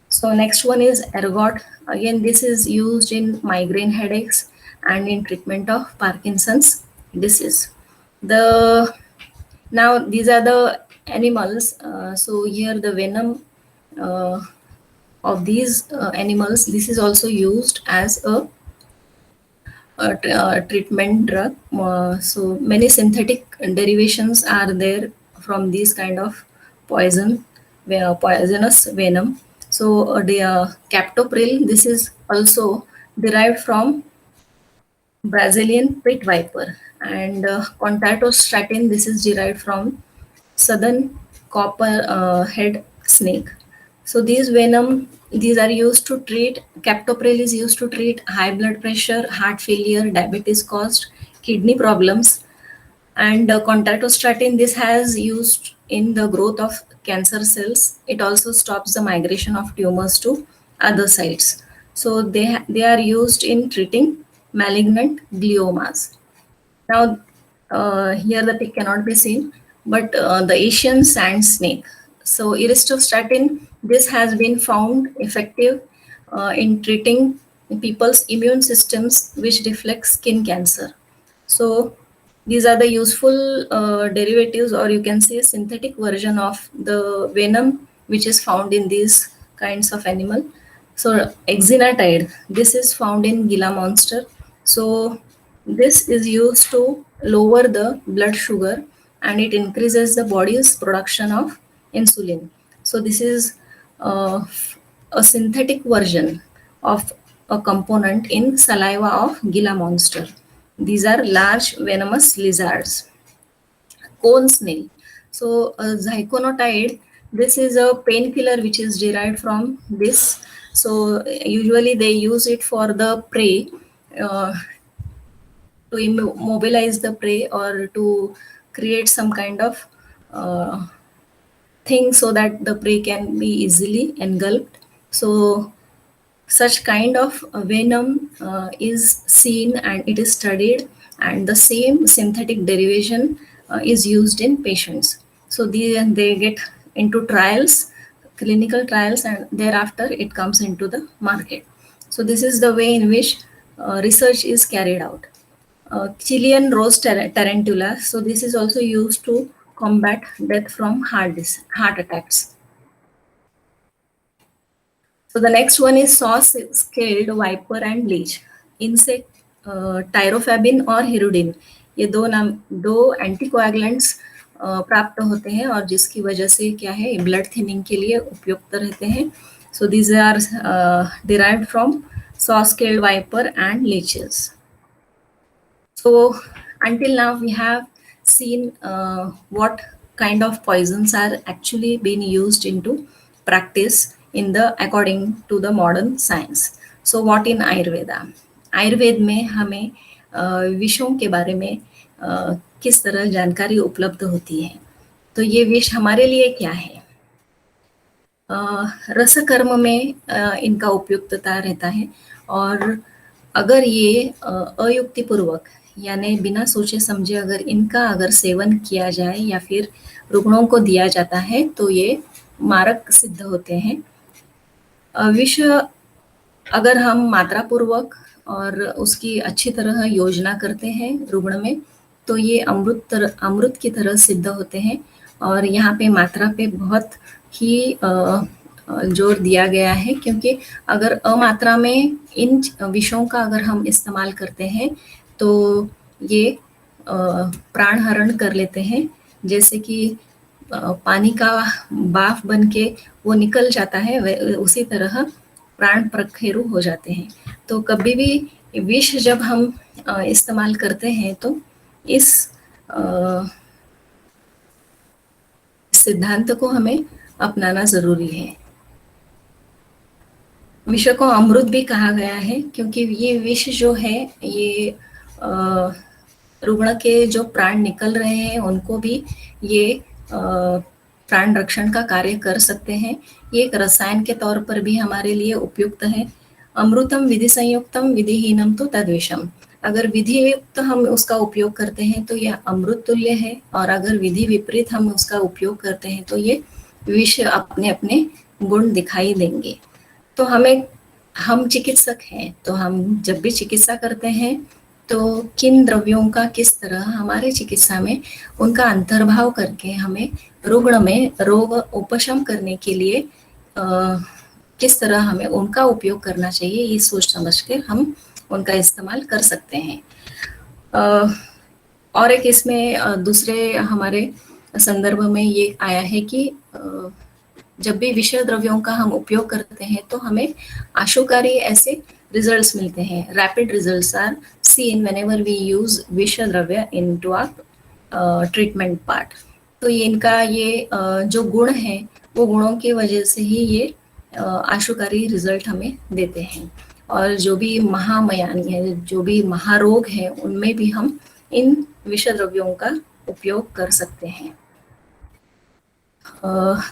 Speaker 5: So next one is ergot. Again, this is used in migraine headaches and in treatment of Parkinson's disease. Now these are the animals. So here the venom of these animals, this is also used as a treatment drug. So many synthetic derivations are there from these kind of poisonous venom. So the captopril, this is also derived from Brazilian pit viper, and contatostatin, this is derived from southern copperhead snake. So these venom, these are used to treat, captopril is used to treat high blood pressure, heart failure, diabetes caused kidney problems, and contatostatin, this has used in the growth of cancer cells. It also stops the migration of tumors to other sites. So they are used in treating malignant gliomas. Now here the pic cannot be seen, but the Asian sand snake. So iristostatin, this has been found effective in treating people's immune systems which reflect skin cancer. So these are the useful derivatives, or you can say synthetic version of the venom which is found in these kinds of animal. So exenatide, this is found in Gila monster. So this is used to lower the blood sugar and it increases the body's production of insulin. So this is a synthetic version of a component in saliva of Gila monster. These are large venomous lizards. Cone snail. So zyconotide, this is a painkiller which is derived from this. So usually they use it for the prey, to immobilize the prey or to create some kind of thing so that the prey can be easily engulfed. So such kind of venom is seen and it is studied, and the same synthetic derivation is used in patients. So they get into trials, clinical trials, and thereafter it comes into the market. So this is the way in which research is carried out. Chilean rose tarantula. So this is also used to combat death from heart attacks. So the next one is saw-scaled viper and leech. Insect टायरोफेबिन और hirudin, ये दो anticoagulants प्राप्त होते हैं और जिसकी वजह से क्या है, ब्लड थिनिंग के लिए उपयुक्त रहते हैं. So these are derived from saw-scaled viper and leeches. So until now we have seen what kind of poisons are actually being used into practice in the according to the modern science. So what in Ayurveda? Ayurveda में हमें विषों के बारे में किस तरह जानकारी उपलब्ध होती है। तो ये विष हमारे लिए क्या है? रसकर्म में इनका उपयुक्तता रहता है, और अगर ये अयुक्तिपूर्वक यानी बिना सोचे समझे अगर इनका सेवन किया जाए या फिर रुग्णों को दिया जाता है तो ये मारक सिद्ध होते हैं। विष अगर हम मात्रापूर्वक और उसकी अच्छी तरह योजना करते हैं रुग्ण में, तो ये अमृत की तरह सिद्ध होते हैं। और यहाँ पे मात्रा पे बहुत ही जोर दिया गया है, क्योंकि अगर अमात्रा में इन विषयों का अगर हम इस्तेमाल करते हैं तो ये प्राण हरण कर लेते हैं। जैसे कि पानी का बाफ बन के वो निकल जाता है, उसी तरह प्राण प्रखेरु हो जाते हैं। तो कभी भी विष जब हम इस्तेमाल करते हैं तो इस सिद्धांत को हमें अपनाना जरूरी है। विष को अमृत भी कहा गया है, क्योंकि ये विष जो है ये रुग्ण के जो प्राण निकल रहे हैं उनको भी ये प्राण रक्षण का कार्य कर सकते हैं। ये एक रसायन के तौर पर भी हमारे लिए उपयुक्त है। अमृतम विधि संयुक्तम विधिहीनम तो तद्विषम। अगर विधि युक्त हम उसका उपयोग करते हैं तो यह अमृत तुल्य है, और अगर विधि विपरीत हम उसका उपयोग करते हैं तो ये विष अपने अपने गुण दिखाई देंगे। तो हम चिकित्सक हैं, तो हम जब भी चिकित्सा करते हैं तो किन द्रव्यों का किस तरह हमारे चिकित्सा में उनका अंतर्भाव करके हमें रुग्ण में रोग उपशम करने के लिए किस तरह हमें उनका उपयोग करना चाहिए, ये सोच समझ के हम उनका इस्तेमाल कर सकते हैं। और एक इसमें दूसरे हमारे संदर्भ में ये आया है कि जब भी विषय द्रव्यों का हम उपयोग करते हैं तो हमें आशुकारी ऐसे रिजल्ट्स मिलते हैं। Rapid results are seen whenever we use विषय द्रव्य इनटू आवर ट्रीटमेंट पार्ट। तो ये इनका ये जो गुण है वो गुणों की वजह से ही ये आशुकारी रिजल्ट हमें देते हैं। और जो भी महामयानी है, जो भी महारोग है, उनमें भी हम इन विषय द्रव्यों का उपयोग कर सकते हैं।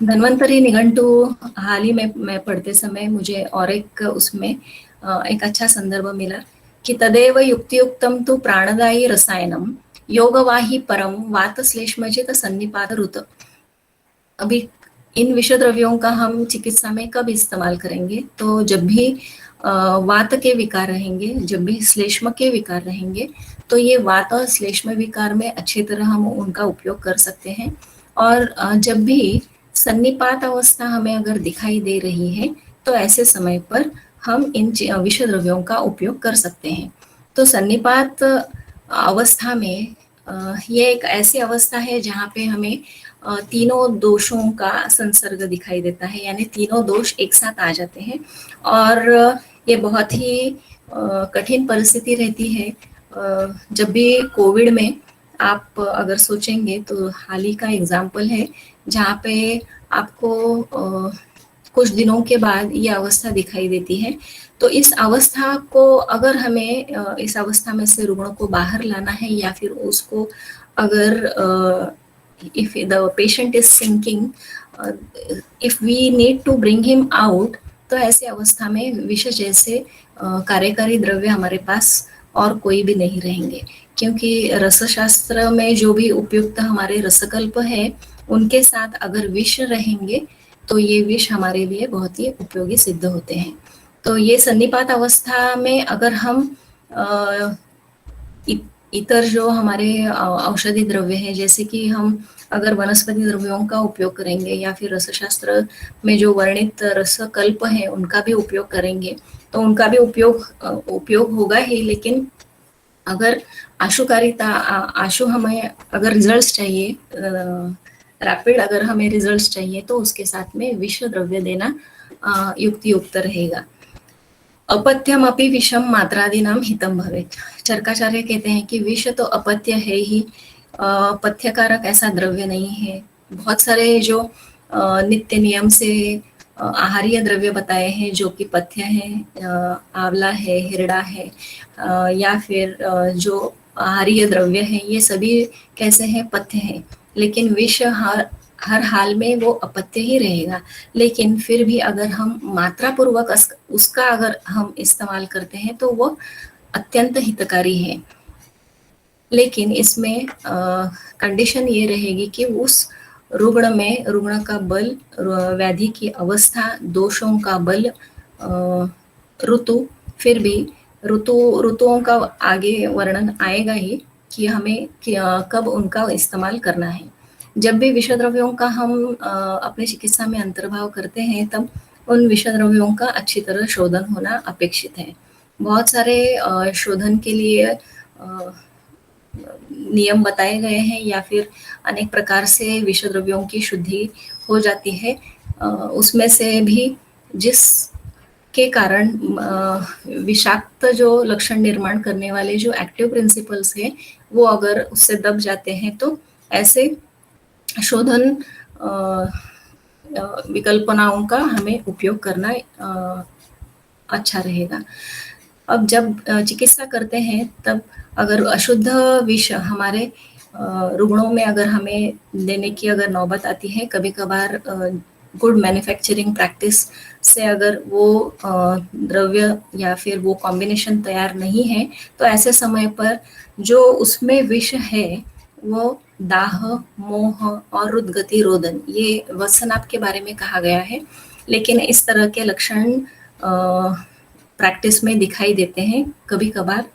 Speaker 5: धन्वंतरी निघंटु हाल ही में मैं पढ़ते समय मुझे और एक उसमें एक अच्छा संदर्भ मिला कि तदेव युक्तियुक्तम तु प्राणदायी रसायनम योगवाही परम वात श्लेष्मजित सन्निपात रुत। अभी इन विषय द्रव्यों का हम चिकित्सा में कब इस्तेमाल करेंगे? तो जब भी वात के विकार रहेंगे, जब भी श्लेष्म के विकार रहेंगे, तो ये वात और श्लेष्म विकार में अच्छी तरह हम उनका उपयोग कर सकते हैं। और जब भी सन्निपात अवस्था हमें अगर दिखाई दे रही है तो ऐसे समय पर हम इन विषय द्रव्यों का उपयोग कर सकते हैं। तो सन्निपात अवस्था में ये एक ऐसी अवस्था है जहाँ पे हमें तीनों दोषों का संसर्ग दिखाई देता है, यानी तीनों दोष एक साथ आ जाते हैं। और ये बहुत ही कठिन परिस्थिति रहती है। जब भी कोविड में आप अगर सोचेंगे तो हाल ही का एग्जाम्पल है जहाँ पे आपको कुछ दिनों के बाद ये अवस्था दिखाई देती है। तो इस अवस्था को अगर हमें इस अवस्था में से रुग्ण को बाहर लाना है, या फिर उसको अगर if the patient is sinking, if we need to bring him out, तो ऐसे अवस्था में विष जैसे कार्यकारी द्रव्य हमारे पास और कोई भी नहीं रहेंगे, क्योंकि रसशास्त्र में जो भी उपयुक्त हमारे रसकल्प है उनके साथ अगर विष रहेंगे तो ये विष हमारे लिए बहुत ही उपयोगी सिद्ध होते हैं। तो ये सन्निपात अवस्था में अगर हम इतर जो हमारे औषधि द्रव्य है, जैसे कि हम अगर वनस्पति द्रव्यों का उपयोग करेंगे या फिर रसशास्त्र में जो वर्णित रसकल्प है उनका भी उपयोग करेंगे, तो उनका भी उपयोग होगा ही। लेकिन अगर आशु हमें अगर रिजल्ट्स चाहिए, रैपिड अगर हमें रिजल्ट्स चाहिए, तो उसके साथ में विष द्रव्य देना युक्त रहेगा। अपत्यम अपि विषम मात्रादीनाम हितम भवेत्। चरकाचार्य कहते हैं कि विष तो अपत्य है ही, पथ्यकारक ऐसा द्रव्य नहीं है। बहुत सारे जो नित्य नियम से आहारीय द्रव्य बताए हैं जो कि पथ्य हैं, आंवला है, हिरड़ा है, या फिर जो आहारीय द्रव्य हैं ये सभी कैसे हैं, पथ्य हैं। लेकिन विष हर हाल में वो अपत्य ही रहेगा। लेकिन फिर भी अगर हम मात्रा पूर्वक उसका अगर हम इस्तेमाल करते हैं तो वो अत्यंत हितकारी है। लेकिन इसमें कंडीशन ये रहेगी कि उस रुग्ण का बल, व्याधि की अवस्था, दोषों का बल, ऋतु, फिर भी ऋतुओं का आगे वर्णन आएगा ही कि हमें कब उनका इस्तेमाल करना है। जब भी विषय द्रव्यों का हम अपने चिकित्सा में अंतर्भाव करते हैं तब उन विषय द्रव्यों का अच्छी तरह शोधन होना अपेक्षित है। बहुत सारे शोधन के लिए नियम बताए गए हैं या फिर अनेक प्रकार से विषय द्रव्यों की शुद्धि हो जाती है। उसमें से भी जिसके कारण विषाक्त जो लक्षण निर्माण करने वाले जो एक्टिव प्रिंसिपल्स हैं वो अगर उससे दब जाते हैं तो ऐसे शोधन विकल्पनाओं का हमें उपयोग करना अच्छा रहेगा। अब जब चिकित्सा करते हैं तब अगर अशुद्ध विष हमारे रुग्णों में अगर हमें देने की अगर नौबत आती है, कभी कभार गुड मैन्युफैक्चरिंग प्रैक्टिस से अगर वो द्रव्य या फिर वो कॉम्बिनेशन तैयार नहीं है तो ऐसे समय पर जो उसमें विष है वो दाह, मोह और रुद्गति रोदन, ये वत्सनाप के बारे में कहा गया है। लेकिन इस तरह के लक्षण प्रैक्टिस में दिखाई देते हैं। कभी कभार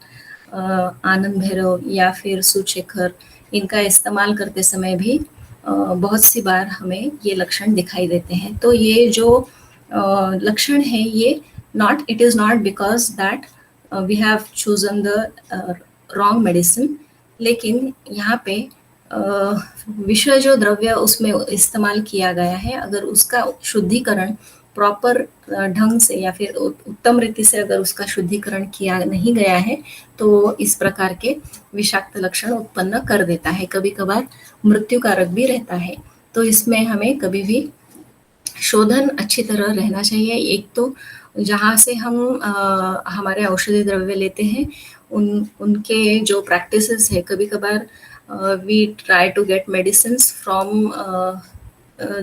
Speaker 5: आनंद भैरव या फिर सूचेखर इनका इस्तेमाल करते समय भी बहुत सी बार हमें ये लक्षण दिखाई देते हैं। तो ये जो लक्षण है ये it is not because that we have chosen the wrong medicine, लेकिन यहाँ पे विषय जो द्रव्य उसमें इस्तेमाल किया गया है अगर उसका शुद्धिकरण प्रॉपर ढंग से या फिर उत्तम रीति से अगर उसका शुद्धिकरण किया नहीं गया है तो इस प्रकार के विषाक्त लक्षण उत्पन्न कर देता है, कभी कभार मृत्युकारक भी रहता है। तो इसमें हमें कभी भी शोधन अच्छी तरह रहना चाहिए। एक तो जहाँ से हम हमारे औषधि द्रव्य लेते हैं उनके जो प्रैक्टिसेस है, कभी कभार we try to get medicine from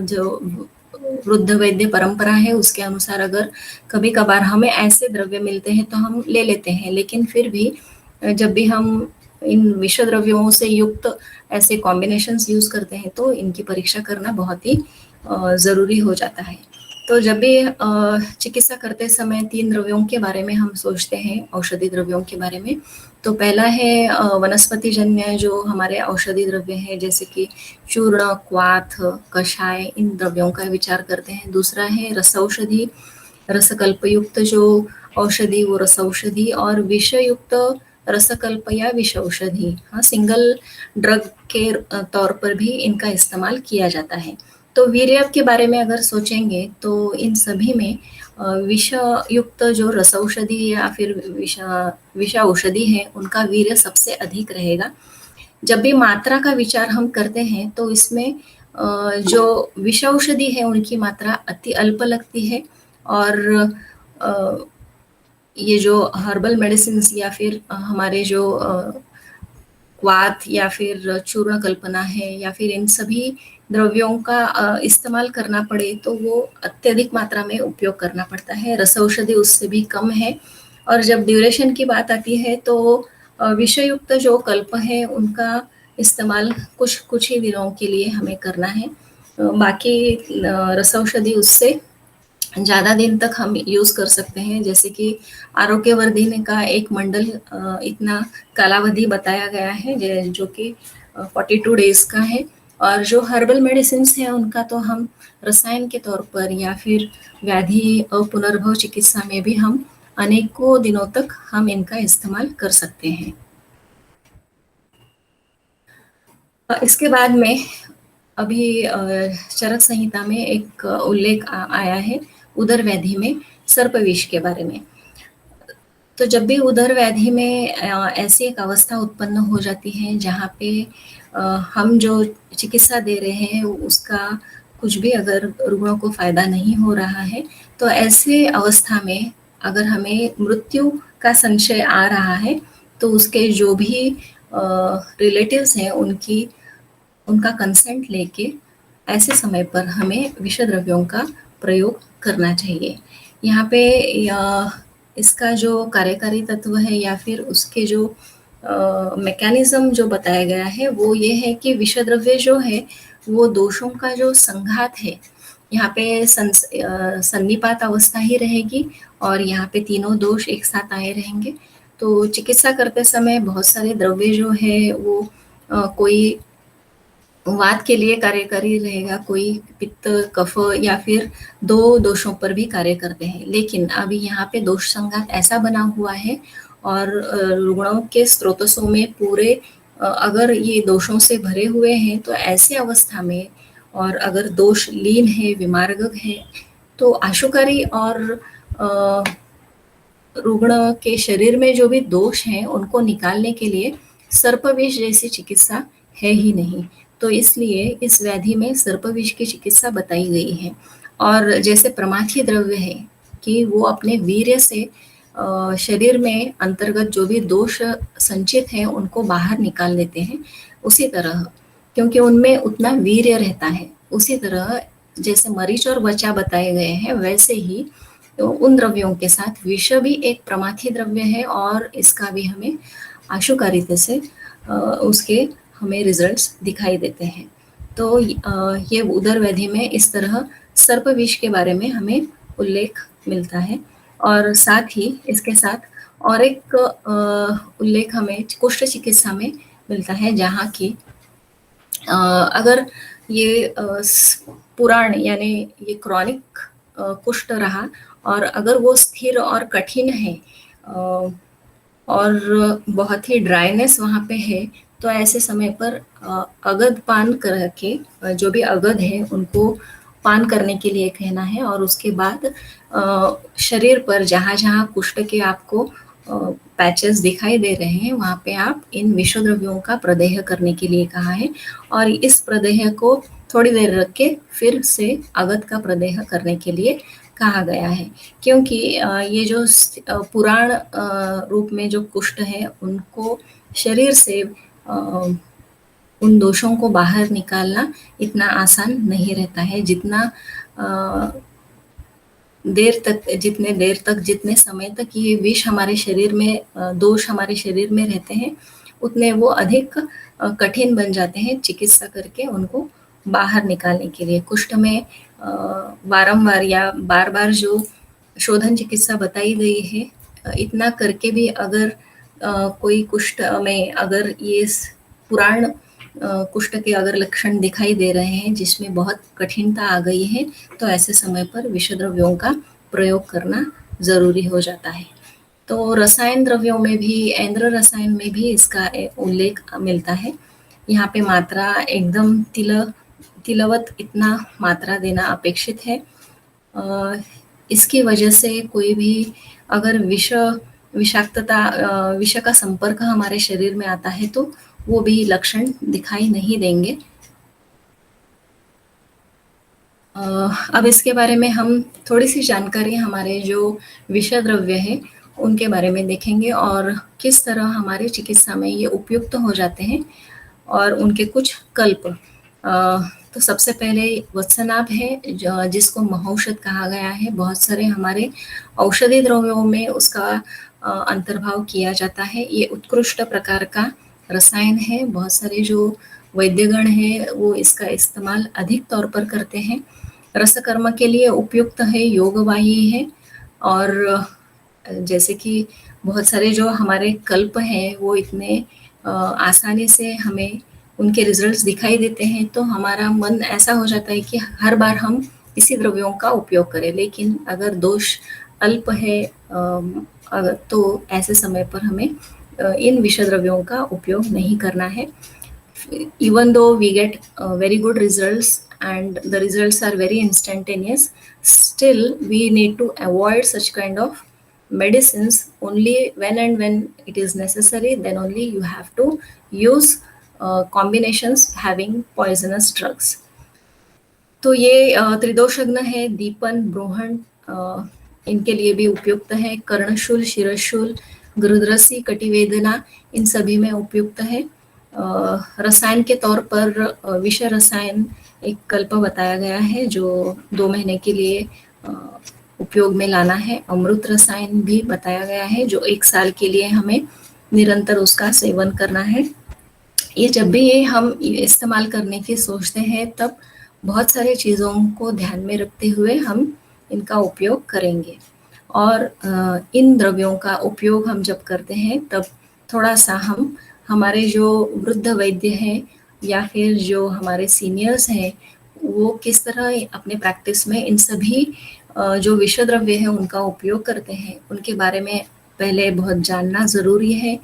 Speaker 5: जो वृद्ध वैद्य परंपरा है उसके अनुसार अगर कभी कभार हमें ऐसे द्रव्य मिलते हैं तो हम ले लेते हैं। लेकिन फिर भी जब भी हम इन विषय द्रव्यों से युक्त ऐसे कॉम्बिनेशंस यूज करते हैं तो इनकी परीक्षा करना बहुत ही ज़रूरी हो जाता है। तो जब भी चिकित्सा करते समय 3 द्रव्यों के बारे में हम सोचते हैं, औषधि द्रव्यों के बारे में, तो पहला है वनस्पति जन्य जो हमारे औषधि द्रव्य हैं जैसे कि चूर्ण, क्वाथ, कषाय, इन द्रव्यों का विचार करते हैं। दूसरा है रसौषधि, रसकल्पयुक्त जो औषधि वो रसौषधि, और विषयुक्त रसकल्प या विषौषधि, हाँ, सिंगल ड्रग के तौर पर भी इनका इस्तेमाल किया जाता है। तो वीर्य के बारे में अगर सोचेंगे तो इन सभी में विषयुक्त जो रसौषधि या फिर विषौषधि है उनका वीर्य सबसे अधिक रहेगा। जब भी मात्रा का विचार हम करते हैं तो इसमें जो विषौषधि है उनकी मात्रा अति अल्प लगती है, और ये जो हर्बल मेडिसिन या फिर हमारे जो क्वाथ या फिर चूर्ण कल्पना है या फिर इन सभी द्रव्यों का इस्तेमाल करना पड़े तो वो अत्यधिक मात्रा में उपयोग करना पड़ता है। रसौषधि उससे भी कम है। और जब ड्यूरेशन की बात आती है तो विषयुक्त जो कल्प है उनका इस्तेमाल कुछ ही दिनों के लिए हमें करना है। बाकी रसौषधि उससे ज़्यादा दिन तक हम यूज़ कर सकते हैं। जैसे कि आरोग्यवर्धिनी का एक मंडल इतना कालावधि बताया गया है जो कि 42 डेज का है, और जो हर्बल मेडिसिन हैं उनका तो हम रसायन के तौर पर या फिर व्याधि और पुनर्भव चिकित्सा में भी हम अनेकों दिनों तक हम इनका इस्तेमाल कर सकते हैं। इसके बाद में अभी चरक संहिता में एक उल्लेख आया है उदर व्याधि में सर्पविष के बारे में। तो जब भी उदर व्याधि में ऐसी एक अवस्था उत्पन्न हो जाती है जहाँ पे हम जो चिकित्सा दे रहे हैं उसका कुछ भी अगर रुग्णों को फायदा नहीं हो रहा है, तो ऐसे अवस्था में अगर हमें मृत्यु का संशय आ रहा है, तो उसके जो भी रिलेटिव्स हैं उनका कंसेंट लेके ऐसे समय पर हमें विषय द्रव्यों का प्रयोग करना चाहिए। यहाँ पे इसका जो कार्यकारी तत्व है या फिर उसके जो मैकेनिज्म जो बताया गया है वो ये है कि विषय द्रव्य जो है वो दोषों का जो संघात है, यहाँ पे सन्निपात अवस्था ही रहेगी और यहाँ पे तीनों दोष एक साथ आए रहेंगे। तो चिकित्सा करते समय बहुत सारे द्रव्य जो है वो कोई वात के लिए कार्यकारी रहेगा, कोई पित्त कफ या फिर दो दोषों पर भी कार्य करते हैं। लेकिन अभी यहाँ पे दोष संघात ऐसा बना हुआ है और रुग्णों के स्रोतों में पूरे अगर ये दोषों से भरे हुए हैं, तो ऐसी अवस्था में और अगर दोष लीन है, विमार्गक है, तो आशुकारी और रुग्ण के शरीर में जो भी दोष हैं उनको निकालने के लिए सर्पविष जैसी चिकित्सा है ही नहीं। तो इसलिए इस व्याधि में सर्पविष की चिकित्सा बताई गई है। और जैसे प्रमाथी द्रव्य है कि वो अपने वीर्य से शरीर में अंतर्गत जो भी दोष संचित हैं उनको बाहर निकाल लेते हैं, उसी तरह क्योंकि उनमें उतना वीर्य रहता है, उसी तरह जैसे मरीच और वचा बताए गए हैं वैसे ही तो उन द्रव्यों के साथ विष भी एक प्रमाथी द्रव्य है और इसका भी हमें आशुकारिता से उसके हमें रिजल्ट्स दिखाई देते हैं। तो ये उदर व्याधि में इस तरह सर्पविष के बारे में हमें उल्लेख मिलता है। और साथ ही इसके साथ और एक उल्लेख हमें कुष्ठ चिकित्सा में मिलता है, जहाँ की अगर ये पुराण यानी ये क्रॉनिक कुष्ठ रहा और अगर वो स्थिर और कठिन है और बहुत ही ड्राइनेस वहाँ पे है, तो ऐसे समय पर अगध पान करके जो भी अगध है उनको पान करने के लिए कहना है और उसके बाद शरीर पर जहाँ जहाँ कुष्ठ के आपको पैचेस दिखाई दे रहे हैं वहाँ पे आप इन विष द्रव्यों का प्रदेह करने के लिए कहा है और इस प्रदेह को थोड़ी देर रख के फिर से अगध का प्रदेह करने के लिए कहा गया है। क्योंकि ये जो पुराण रूप में जो कुष्ठ है उनको शरीर से उन दोषों को बाहर निकालना इतना आसान नहीं रहता है। जितने समय तक ये विष हमारे शरीर में दोष हमारे शरीर में रहते हैं उतने वो अधिक कठिन बन जाते हैं चिकित्सा करके उनको बाहर निकालने के लिए। कुष्ठ में बारंबार या बार बार जो शोधन चिकित्सा बताई गई है, इतना करके भी अगर कोई कुष्ठ में अगर ये पुराण कुष्ठ के अगर लक्षण दिखाई दे रहे हैं जिसमें बहुत कठिनता आ गई है, तो ऐसे समय पर विष द्रव्यों का प्रयोग करना जरूरी हो जाता है। तो रसायन द्रव्यों में भी, ऐन्द्र रसायन में भी इसका उल्लेख मिलता है। यहाँ पे मात्रा एकदम तिलवत इतना मात्रा देना अपेक्षित है। इसकी वजह से कोई भी अगर विषाक्तता विष का संपर्क हमारे शरीर में आता है तो वो भी लक्षण दिखाई नहीं देंगे। अब इसके बारे में हम थोड़ी सी जानकारी हमारे जो विषय द्रव्य है उनके बारे में देखेंगे और किस तरह हमारे चिकित्सा में ये उपयुक्त हो जाते हैं और उनके कुछ कल्प। तो सबसे पहले वत्सनाभ है जिसको महौषध कहा गया है। बहुत सारे हमारे औषधि द्रव्यों में उसका अंतर्भाव किया जाता है। ये उत्कृष्ट प्रकार का रसायन है। बहुत सारे जो वैद्यगण हैं वो इसका इस्तेमाल अधिक तौर पर करते हैं। रसकर्म के लिए उपयुक्त है, योगवाही है। और जैसे कि बहुत सारे जो हमारे कल्प हैं वो इतने आसानी से हमें उनके रिजल्ट्स दिखाई देते हैं, तो हमारा मन ऐसा हो जाता है कि हर बार हम इसी द्रव्यों का उपयोग करें। लेकिन अगर दोष अल्प है तो ऐसे समय पर हमें इन विषय द्रव्यों का उपयोग नहीं करना है। Even though we get very good results and the results are very instantaneous, still we need to avoid such kind of medicines only when it is necessary. Then only you have to use combinations having poisonous drugs. तो ये त्रिदोषग्न है, दीपन, ब्रोहण, इनके लिए भी उपयुक्त है। कर्णशूल, शिरशूल, गृध्रसी, कटिवेदना, इन सभी में उपयुक्त है। रसायन के तौर पर विषय रसायन एक कल्प बताया गया है जो 2 महीने के लिए उपयोग में लाना है। अमृत रसायन भी बताया गया है जो 1 साल के लिए हमें निरंतर उसका सेवन करना है। ये जब भी ये हम इस्तेमाल करने की सोचते हैं तब बहुत सारे चीज़ों को ध्यान में रखते हुए हम इनका उपयोग करेंगे। और इन द्रव्यों का उपयोग हम जब करते हैं तब थोड़ा सा हम हमारे जो वृद्ध वैद्य हैं या फिर जो हमारे सीनियर्स हैं वो किस तरह अपने प्रैक्टिस में इन सभी जो विषय द्रव्य हैं उनका उपयोग करते हैं उनके बारे में पहले बहुत जानना ज़रूरी है।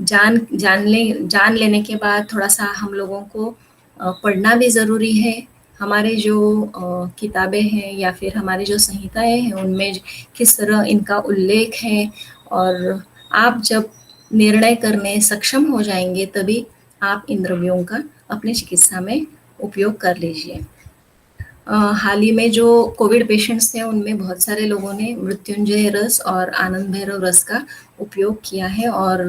Speaker 5: जान लेने के बाद थोड़ा सा हम लोगों को पढ़ना भी ज़रूरी है। हमारे जो किताबें हैं या फिर हमारी जो संहिताएं हैं उनमें किस तरह इनका उल्लेख है, और आप जब निर्णय करने सक्षम हो जाएंगे तभी आप इन द्रव्यों का अपनी चिकित्सा में उपयोग कर लीजिए। हाल ही में जो कोविड पेशेंट्स थे उनमें बहुत सारे लोगों ने मृत्युंजय रस और आनंद भैरव रस का उपयोग किया है और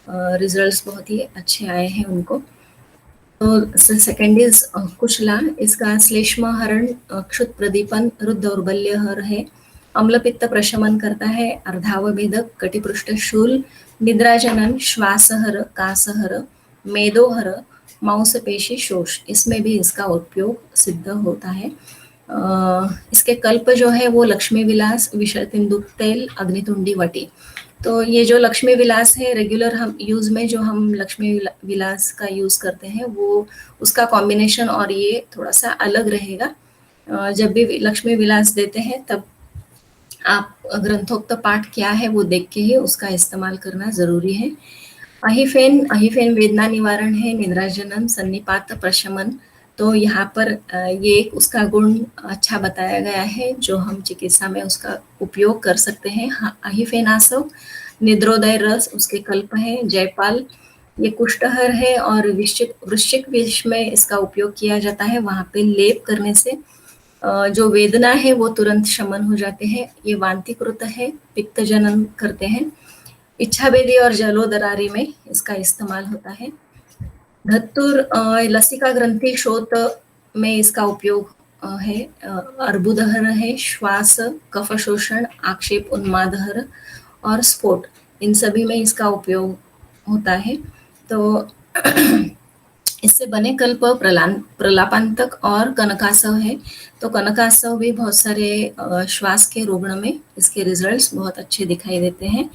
Speaker 5: रिजल्ट्स बहुत ही अच्छे आए हैं उनको। तो सेकेंड इज कुशला, इसका श्लेष्म हरण, क्षुत प्रदीपन, रुद्ध दौर्बल्य हर है, अम्ल पित्त प्रशमन करता है, अर्धावभेदक, कटिपृष्ठ शूल, निद्राजनन, श्वासहर, कासहर, मेदोहर, मांसपेशी शोष, इसमें भी इसका उपयोग सिद्ध होता है। इसके कल्प जो है वो लक्ष्मी विलास, विषय तिंदुक तेल, अग्नितुंडी वटी। तो ये जो लक्ष्मी विलास है रेगुलर हम यूज़ में जो हम लक्ष्मी विलास का यूज़ करते हैं वो उसका कॉम्बिनेशन और ये थोड़ा सा अलग रहेगा। जब भी लक्ष्मी विलास देते हैं तब आप ग्रंथोक्त पाठ क्या है वो देख के ही उसका इस्तेमाल करना ज़रूरी है। अहिफेन वेदना निवारण है, निद्राजनन, सन्निपात प्रशमन। तो यहाँ पर ये उसका गुण अच्छा बताया गया है जो हम चिकित्सा में उसका उपयोग कर सकते हैं। अहिफेनासव, निद्रोदय रस उसके कल्प है, जयपाल, ये कुष्ठहर है और वृश्चिक विष में इसका उपयोग किया जाता है। वहाँ पे लेप करने से जो वेदना है वो तुरंत शमन हो जाते हैं। ये वांतिकृत है, पित्त जनन करते हैं। इच्छाभेदी और जलोदरारी में इसका इस्तेमाल होता है। धतुर लसिका ग्रंथि शोथ में इसका उपयोग है। अर्बुदहर है, श्वास, कफ शोषण, आक्षेप, उन्मादहर और स्फोट, इन सभी में इसका उपयोग होता है। तो इससे बने कल्प प्रलापांतक और कनकासव है। तो कनकासव भी बहुत सारे श्वास के रुग्ण में इसके रिजल्ट्स बहुत अच्छे दिखाई देते हैं।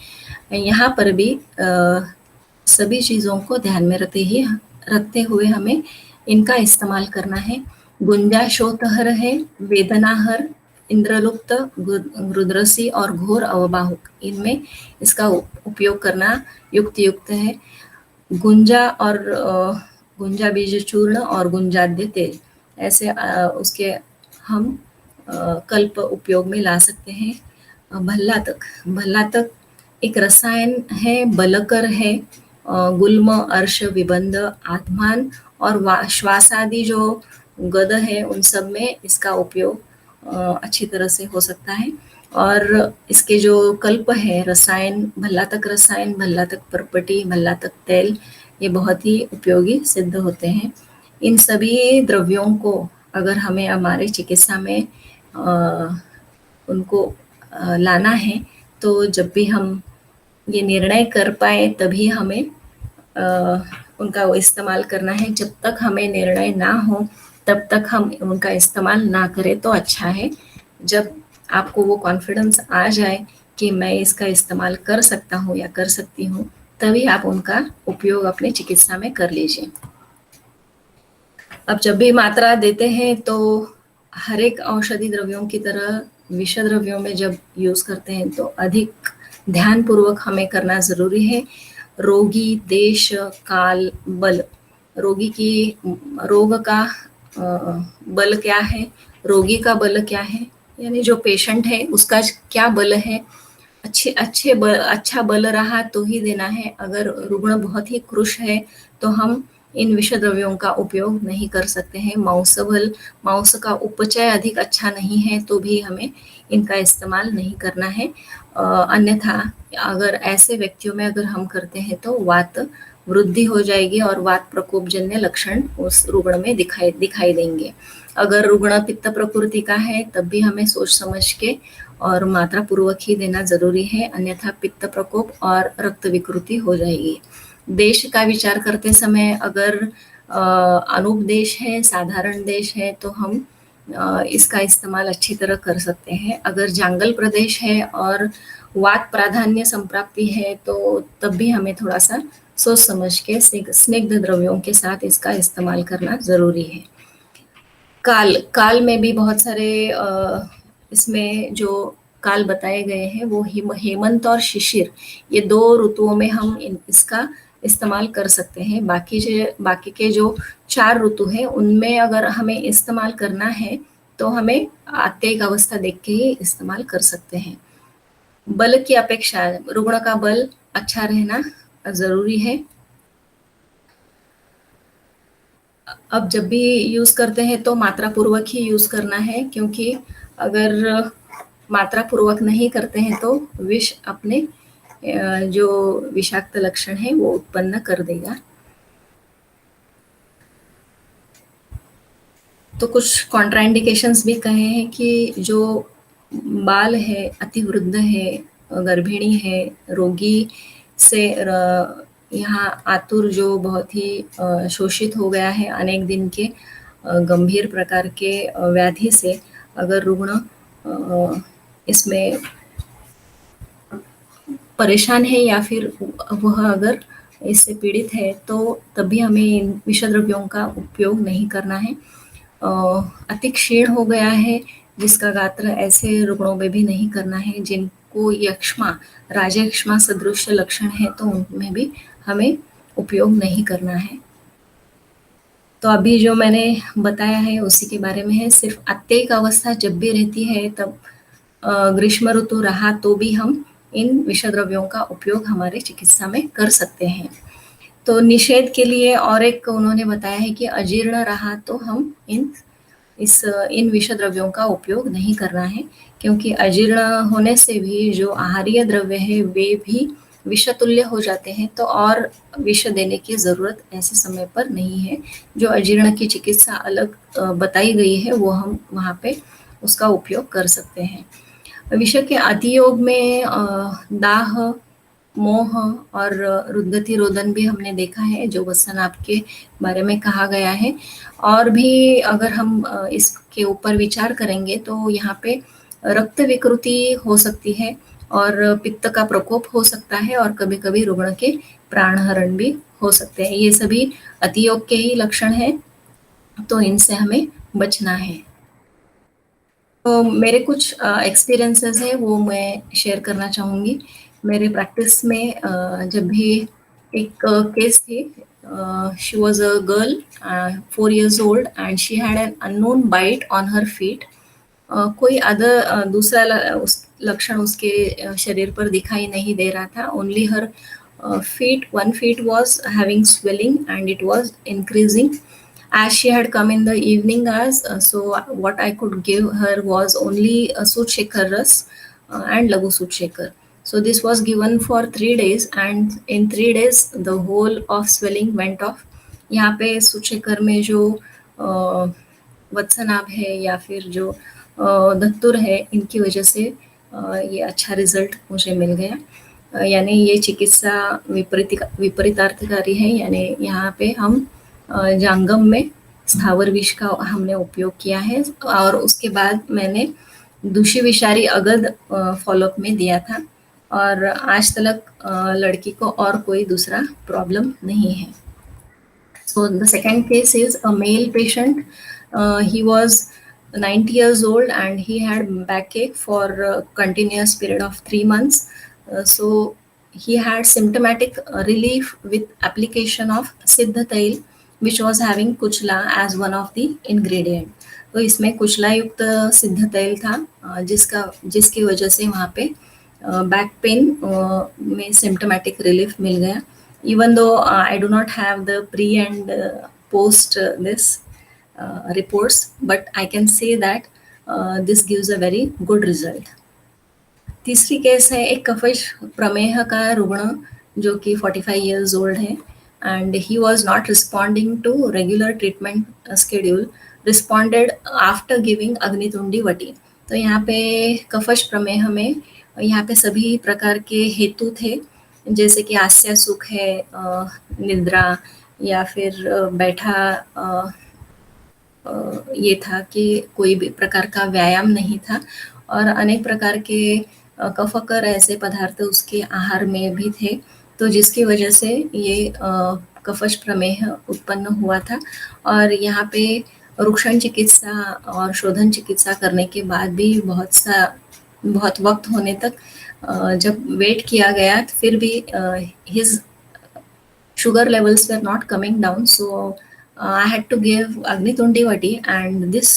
Speaker 5: यहाँ पर भी सभी चीज़ों को ध्यान में रखते हुए हमें इनका इस्तेमाल करना है। गुंजा शोतहर है, वेदनाहर, इंद्रलुप्त, रुद्रसी और घोर अवबाहुक, इनमें इसका उपयोग करना युक्त है। गुंजा बीज चूर्ण और गुंजाद्य तेल, ऐसे उसके हम कल्प उपयोग में ला सकते हैं। भल्लातक एक रसायन है, बलकर है, गुल्म, अर्श, विबंध, आत्मान और श्वासादि जो गद है उन सब में इसका उपयोग अच्छी तरह से हो सकता है। और इसके जो कल्प है रसायन, भल्लातक रसायन, भल्लातक परपटी, भल्लातक तेल, ये बहुत ही उपयोगी सिद्ध होते हैं। इन सभी द्रव्यों को अगर हमें हमारे चिकित्सा में उनको लाना है तो जब भी हम ये निर्णय कर पाए तभी हमें उनका इस्तेमाल करना है। जब तक हमें निर्णय ना हो तब तक हम उनका इस्तेमाल ना करें तो अच्छा है। जब आपको वो कॉन्फिडेंस आ जाए कि मैं इसका इस्तेमाल कर सकता हूँ या कर सकती हूँ तभी आप उनका उपयोग अपने चिकित्सा में कर लीजिए। अब जब भी मात्रा देते हैं तो हर एक औषधि द्रव्यों की तरह विषय द्रव्यों में जब यूज़ करते हैं तो अधिक ध्यानपूर्वक हमें करना ज़रूरी है। रोगी, देश, काल, बल, रोग का बल क्या है, रोगी का बल क्या है, यानी जो पेशेंट है उसका क्या बल है। अच्छा बल रहा तो ही देना है। अगर रुग्ण बहुत ही कृश है तो हम इन विषय द्रव्यों का उपयोग नहीं कर सकते हैं। मांस का उपचय अधिक अच्छा नहीं है तो भी हमें इनका इस्तेमाल नहीं करना है। अन्यथा अगर ऐसे व्यक्तियों में अगर हम करते हैं तो वात वृद्धि हो जाएगी और वात प्रकोपजन्य लक्षण उस रुग्ण में दिखाई देंगे। अगर रुग्ण पित्त प्रकृति का है तब भी हमें सोच समझ के और मात्रा पूर्वक ही देना जरूरी है, अन्यथा पित्त प्रकोप और रक्त विकृति हो जाएगी। देश का विचार करते समय अगर अनूप देश है, साधारण देश है तो हम इसका इस्तेमाल अच्छी तरह कर सकते हैं। अगर जंगल प्रदेश है और वात प्राधान्य संप्राप्ति है तो तब भी हमें थोड़ा सा सोच समझ के स्निग्ध द्रव्यों के साथ इसका इस्तेमाल करना जरूरी है। काल में भी बहुत सारे इसमें जो काल बताए गए हैं वो हेमंत और शिशिर, ये 2 ऋतुओं में हम इसका इस्तेमाल कर सकते हैं। बाकी के जो 4 ऋतु हैं उनमें अगर हमें इस्तेमाल करना है तो हमें आत्ययिक अवस्था देख के ही इस्तेमाल कर सकते हैं। बल की अपेक्षा रुग्ण का बल अच्छा रहना जरूरी है। अब जब भी यूज करते हैं तो मात्रा पूर्वक ही यूज करना है, क्योंकि अगर मात्रा पूर्वक नहीं करते हैं तो विष अपने जो विषाक्त लक्षण है वो उत्पन्न कर देगा। तो कुछ कॉन्ट्राइंडिकेशंस भी कहे हैं कि जो बाल है, अतिवृद्ध है, गर्भिणी है, रोगी से यहाँ आतुर जो बहुत ही शोषित हो गया है अनेक दिन के गंभीर प्रकार के व्याधि से, अगर रुग्ण इसमें परेशान है या फिर वह अगर इससे पीड़ित है तो तभी हमें इन विषद्रव्यों का उपयोग नहीं करना है। अति क्षीण हो गया है जिसका गात्र, ऐसे रुग्णों में भी नहीं करना है। जिनको यक्ष्मा, राजयक्ष्मा सदृश लक्षण है तो उनमें भी हमें उपयोग नहीं करना है। तो अभी जो मैंने बताया है उसी के बारे में है। सिर्फ अत्ययिक अवस्था जब भी रहती है तब ग्रीष्म ऋतु रहा तो भी हम इन विषद्रव्यों का उपयोग हमारे चिकित्सा में कर सकते हैं। तो निषेध के लिए और एक उन्होंने बताया है कि अजीर्ण रहा तो हम इन विषद्रव्यों का उपयोग नहीं करना है, क्योंकि अजीर्ण होने से भी जो आहारीय द्रव्य है वे भी विषतुल्य हो जाते हैं, तो और विष देने की जरूरत ऐसे समय पर नहीं है। जो अजीर्ण की चिकित्सा अलग बताई गई है वो हम वहाँ पे उसका उपयोग कर सकते हैं। विष के अतियोग में दाह, मोह और रुद्धति रोदन भी हमने देखा है, जो वत्सनाभ के बारे में कहा गया है। और भी अगर हम इसके ऊपर विचार करेंगे तो यहाँ पे रक्त विकृति हो सकती है और पित्त का प्रकोप हो सकता है और कभी कभी रुग्ण के प्राणहरण भी हो सकते हैं। ये सभी अतियोग के ही लक्षण हैं, तो इनसे हमें बचना है। तो मेरे कुछ एक्सपीरियंसेस है वो मैं शेयर करना चाहूँगी। मेरे प्रैक्टिस में जब भी एक केस थी, she was a girl 4 years old and she had an unknown bite on her feet. कोई दूसरा लक्षण उसके शरीर पर दिखाई नहीं दे रहा था। Only her one feet was having swelling and it was increasing as she had come in the evening hours. So what I could give her was only a Soothshekar Ras and Lagu Soothshekar. So this was given for 3 days and in 3 days the whole of swelling went off. यहाँ पे Soothshekar में जो वत्सनाभ है या फिर जो दत्तुर है, इनकी वजह से ये अच्छा रिजल्ट मुझे मिल गया। यानी ये चिकित्सा विपरीतार्थकारी है। यानी यहाँ पे हम जांगम में स्थावर विष का हमने उपयोग किया है और उसके बाद मैंने दूषी विषारी अगध फॉलोअप में दिया था और आज तक लड़की को और कोई दूसरा प्रॉब्लम नहीं है। So the second case is a male patient. He was 90 years old and he had backache for a continuous period of 3 months. So he had symptomatic relief with application of Siddha Tail, which was having कुचला as one of the ingredient. तो इसमें कुचला युक्त सिद्ध तैल था जिसकी वजह से वहाँ पे बैक पेन में सिम्टोमेटिक रिलीफ मिल गया। even though I do not have the pre and post this reports, but I can say that this gives a very good result. तीसरी केस है एक कफश प्रमेह का रुग्ण जो कि 45 years old है and he was not responding to regular treatment schedule, responded after giving अग्नितुंडी वटी। तो यहाँ पे कफश प्रमेह में यहाँ पे सभी प्रकार के हेतु थे, जैसे कि आस्या सुख है, निद्रा, या फिर बैठा ये था कि कोई भी प्रकार का व्यायाम नहीं था, और अनेक प्रकार के कफकर ऐसे पदार्थ उसके आहार में भी थे, तो जिसकी वजह से ये कफश प्रमेह उत्पन्न हुआ था। और यहाँ पे रुक्षण चिकित्सा और शोधन चिकित्सा करने के बाद भी बहुत वक्त होने तक जब वेट किया गया, फिर भी his sugar levels were not coming down, so I had to give Agnitundi vati and this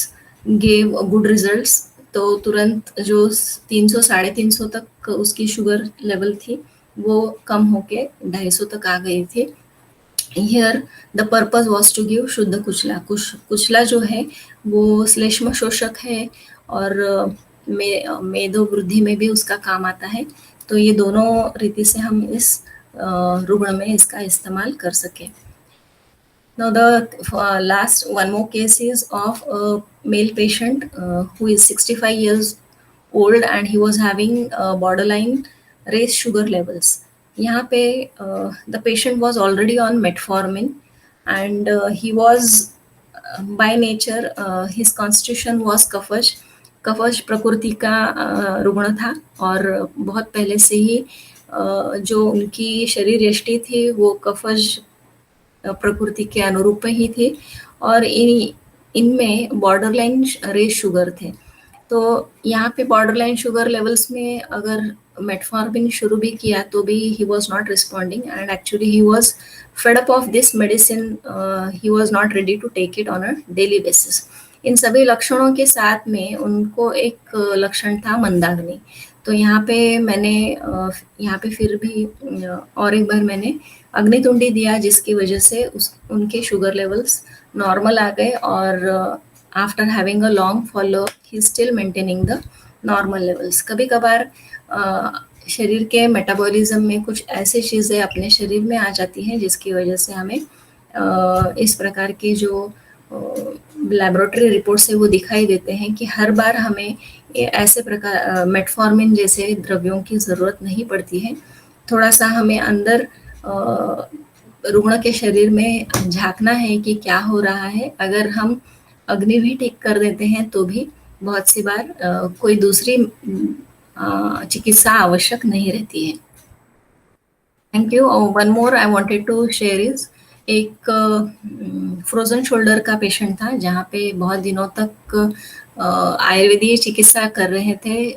Speaker 5: gave good results। तो तुरंत जो 300-350 तक उसकी शुगर लेवल थी वो कम होके 250 तक आ गई थी। Here the purpose was to give शुद्ध कुचला। कुचला जो है वो श्लेष्म शोषक है और मेदो वृद्धि में भी उसका काम आता है, तो ये दोनों रीति से हम इस रुग्ण में इसका इस्तेमाल कर सके। Now the last one more case is of a male patient who is 65 years old and he was having borderline raised sugar levels। यहाँ पे the patient was already on metformin and he was by nature his constitution was कफश प्रकृति का रुग्ण था और बहुत पहले से ही जो उनकी शरीर यष्टि थी वो कफश प्रकृति के अनुरूप ही थी और इनमें बॉर्डरलाइन रेज शुगर थे। तो यहाँ पे बॉर्डरलाइन शुगर लेवल्स में अगर मेटफॉर्मिन शुरू भी किया तो भी he was not responding and actually he was fed up of this medicine, he was not ready to take it on a daily basis. इन सभी लक्षणों के साथ में उनको एक लक्षण था मंदाग्नि। तो यहाँ पे फिर भी और एक बार मैंने अग्नितुंडी दिया, जिसकी वजह से उनके शुगर लेवल्स नॉर्मल आ गए और after having a long follow he still maintaining the normal levels. कभी कभार शरीर के मेटाबॉलिज्म में कुछ ऐसी चीज़ें अपने शरीर में आ जाती हैं जिसकी वजह से हमें इस प्रकार के जो लैबोरेटरी रिपोर्ट से वो दिखाई देते हैं कि हर बार हमें ऐसे प्रकार मेटफॉर्मिन जैसे द्रव्यों की ज़रूरत नहीं पड़ती है। थोड़ा सा हमें अंदर रुग्ण के शरीर में झांकना है कि क्या हो रहा है। अगर हम अग्नि भी ठीक कर देते हैं तो भी बहुत सी बार कोई दूसरी चिकित्सा आवश्यक नहीं रहती है। Thank you. One more I wanted to share is एक फ्रोजन शोल्डर का पेशेंट था जहाँ पे बहुत दिनों तक आयुर्वेदीय चिकित्सा कर रहे थे,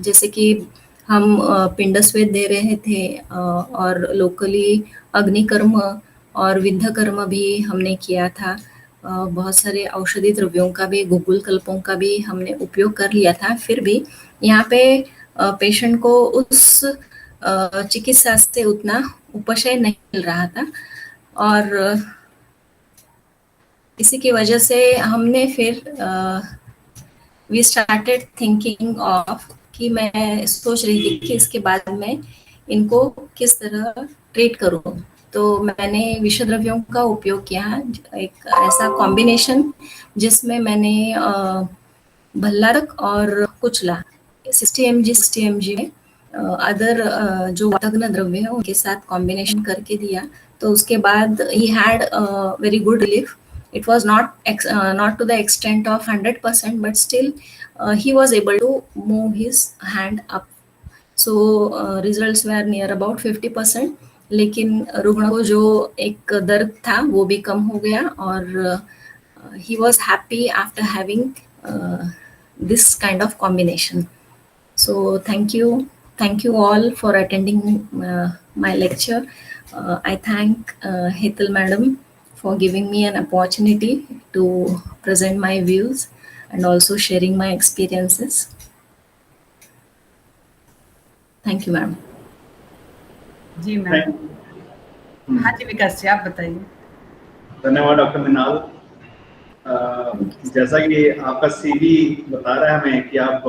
Speaker 5: जैसे कि हम पिंडस्वेद दे रहे थे और लोकली अग्निकर्म और विद्धकर्म भी हमने किया था। बहुत सारे औषधि द्रव्यों का भी, गुग्गुल कल्पों का भी हमने उपयोग कर लिया था। फिर भी यहाँ पे पेशेंट को उस चिकित्सा से उतना उपशय नहीं मिल रहा था और इसी की वजह से हमने फिर वी स्टार्टेड थिंकिंग ऑफ कि मैं सोच रही थी कि इसके बाद में इनको किस तरह ट्रीट करूं। तो मैंने विषद्रव्यों का उपयोग किया, एक ऐसा कॉम्बिनेशन जिसमें मैंने भल्लारक और कुचला 60 mg में अदर जो वातग्न द्रव्य है उनके साथ कॉम्बिनेशन करके दिया। तो उसके बाद he had very good relief. It was not to the extent of 100%, but still he was able to move his hand up. So results were near about 50%. लेकिन रुग्ण को जो एक दर्द था वो भी कम हो गया और he was happy after having this kind of combination. So thank you all for attending my lecture. I thank Hetal madam for giving me an opportunity to present my views and also sharing my experiences. Thank you, ma'am.
Speaker 1: जी ma'am, हाँ जी विकास जी, आप बताइए।
Speaker 4: धन्यवाद doctor Mrinal. जैसा कि आपका CV बता रहा है हमें कि आप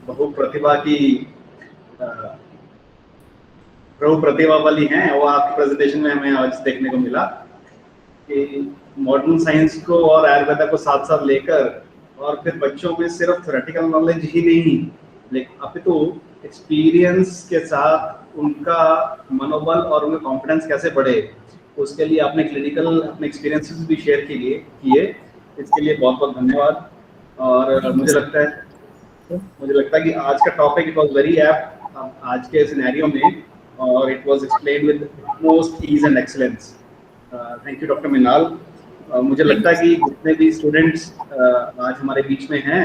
Speaker 4: बहु प्रतिभा की प्रभु प्रतिभा वाली हैं, वो आपके प्रेजेंटेशन में हमें आज देखने को मिला कि मॉडर्न साइंस को और आयुर्वेदा को साथ साथ लेकर और फिर बच्चों में सिर्फ थ्योरेटिकल नॉलेज ही नहीं, लेकिन अपितु एक्सपीरियंस के साथ उनका मनोबल और उनका कॉन्फिडेंस कैसे बढ़े, उसके लिए आपने क्लिनिकल अपने एक्सपीरियंसेस भी शेयर किए। इसके लिए बहुत बहुत धन्यवाद। और मुझे लगता है कि आज का topic it was very apt आज के सिनेरियो में, और it was explained with most ease and excellence. Thank you doctor Mrinal. मुझे लगता है कि जितने भी स्टूडेंट्स आज हमारे बीच में हैं,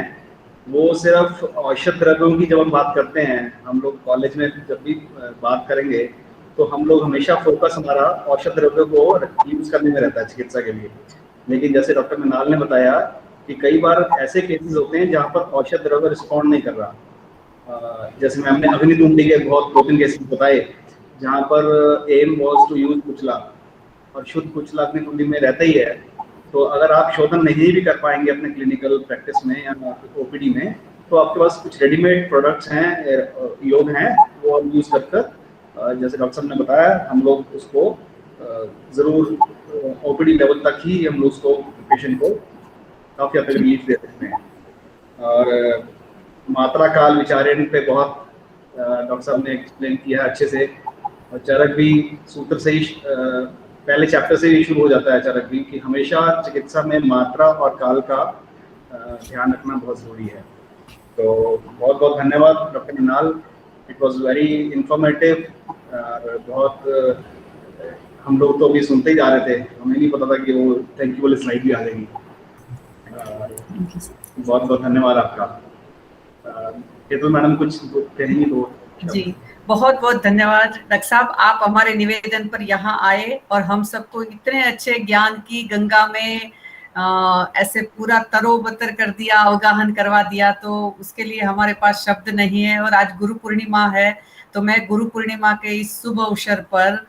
Speaker 4: वो सिर्फ औषध द्रव्यों की जब हम बात करते हैं, हम लोग कॉलेज में जब भी बात करेंगे तो हम लोग हमेशा फोकस हमारा औषध द्रव्यों को यूज करने में रहता है चिकित्सा के लिए। लेकिन जैसे डॉक्टर मृणाल ने बताया कि कई बार ऐसे केसेस होते हैं जहाँ पर औषध द्रव्य रिस्पॉन्ड नहीं कर रहा। जैसे मैं हमने अग्नि कुंडली के बहुत 2-3 केसेस बताए जहाँ पर एम वाज टू यूज कुचला, और शुद्ध कुचला अग्नि कुंडली में रहता ही है। तो अगर आप शोधन नहीं भी कर पाएंगे अपने क्लिनिकल प्रैक्टिस में या ओपीडी में, तो आपके पास कुछ रेडीमेड प्रोडक्ट्स हैं, योग हैं, वो हम यूज कर जैसे डॉक्टर साहब ने बताया, हम लोग उसको जरूर ओपीडी लेवल तक ही हम लोग उसको पेशेंट को काफी हद तक रिलीफ दे सकते हैं। और मात्रा काल विचारण पे बहुत डॉक्टर साहब ने एक्सप्लेन किया अच्छे से, और चरक भी सूत्र से ही पहले चैप्टर से ही शुरू हो जाता है चरक भी, कि हमेशा चिकित्सा में मात्रा और काल का ध्यान रखना बहुत जरूरी है। तो बहुत बहुत धन्यवाद doctor Mrinal, it was very informative. बहुत हम लोग तो अभी सुनते ही जा रहे थे, हमें नहीं पता था कि वो थैंक यू वाली स्लाइड भी आ जाएगी। बहुत बहुत धन्यवाद आपका। केतुल मैडम कुछ कहेंगी तो?
Speaker 1: जी बहुत बहुत धन्यवाद डॉक्टर साहब, आप हमारे निवेदन पर यहाँ आए और हम सबको इतने अच्छे ज्ञान की गंगा में ऐसे पूरा तरोबतर कर दिया, अवगाहन करवा दिया, तो उसके लिए हमारे पास शब्द नहीं है। और आज गुरु पूर्णिमा है, तो मैं गुरु पूर्णिमा के इस शुभ अवसर पर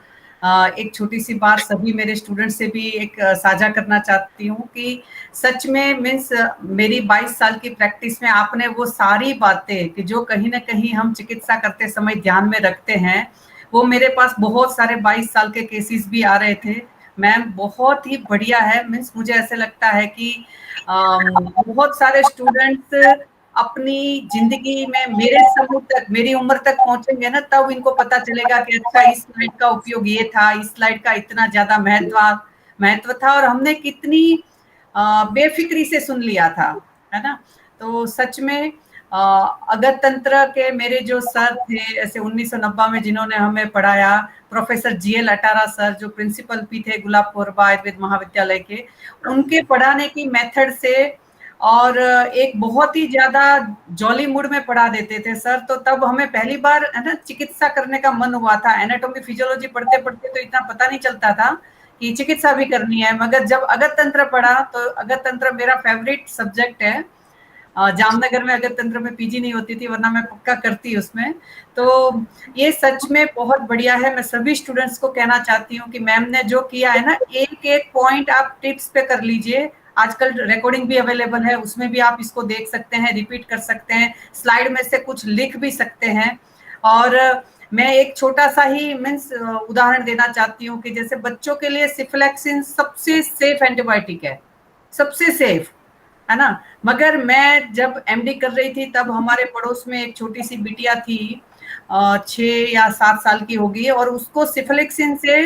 Speaker 1: एक छोटी सी बात सभी मेरे स्टूडेंट से भी एक साझा करना चाहती हूँ कि सच में मीन्स मेरी 22 साल की प्रैक्टिस में आपने वो सारी बातें कि जो कहीं ना कहीं हम चिकित्सा करते समय ध्यान में रखते हैं, वो मेरे पास बहुत सारे 22 साल के केसेस भी आ रहे थे। मैम बहुत ही बढ़िया है, मीन्स मुझे ऐसे लगता है कि बहुत सारे स्टूडेंट्स अपनी जिंदगी में मेरे समय तक, मेरी उम्र तक पहुंचेंगे ना, तब इनको पता चलेगा कि अच्छा इस स्लाइड का उपयोग ये था, इस स्लाइड का इतना ज्यादा महत्व था, और हमने कितनी बेफिक्री से सुन लिया था, है ना। तो सच में अगत तंत्र के मेरे जो सर थे ऐसे 1990 में जिन्होंने हमें पढ़ाया, प्रोफेसर जीएल अटारा सर जो प्रिंसिपल भी थे गुलाब कोरबा आयुर्वेद महाविद्यालय के, उनके पढ़ाने की मेथड से और एक बहुत ही ज्यादा जॉली मूड में पढ़ा देते थे सर। तो तब हमें पहली बार है ना चिकित्सा करने का मन हुआ था। एनाटॉमी फिजियोलॉजी पढ़ते पढ़ते तो इतना पता नहीं चलता था कि चिकित्सा भी करनी है, मगर जब अगत तंत्र पढ़ा तो अगत तंत्र मेरा फेवरेट सब्जेक्ट है। जामनगर में अगत तंत्र में पीजी नहीं होती थी, वरना मैं पक्का करती उसमें। तो ये सच में बहुत बढ़िया है। मैं सभी स्टूडेंट्स को कहना चाहती हूँ कि मैम ने जो किया है ना, एक एक पॉइंट आप टिप्स पे कर लीजिए। आजकल रिकॉर्डिंग भी अवेलेबल है, उसमें भी आप इसको देख सकते हैं, रिपीट कर सकते हैं, स्लाइड में से कुछ लिख भी सकते हैं। और मैं एक छोटा सा ही मीन्स उदाहरण देना चाहती हूँ कि जैसे बच्चों के लिए सिफ्लेक्सिन सबसे सेफ एंटीबायोटिक है, सबसे सेफ, है ना। मगर मैं जब एमडी कर रही थी तब हमारे पड़ोस में एक छोटी सी बिटिया थी, 6 या 7 साल की होगी, और उसको सिफ्लेक्सिन से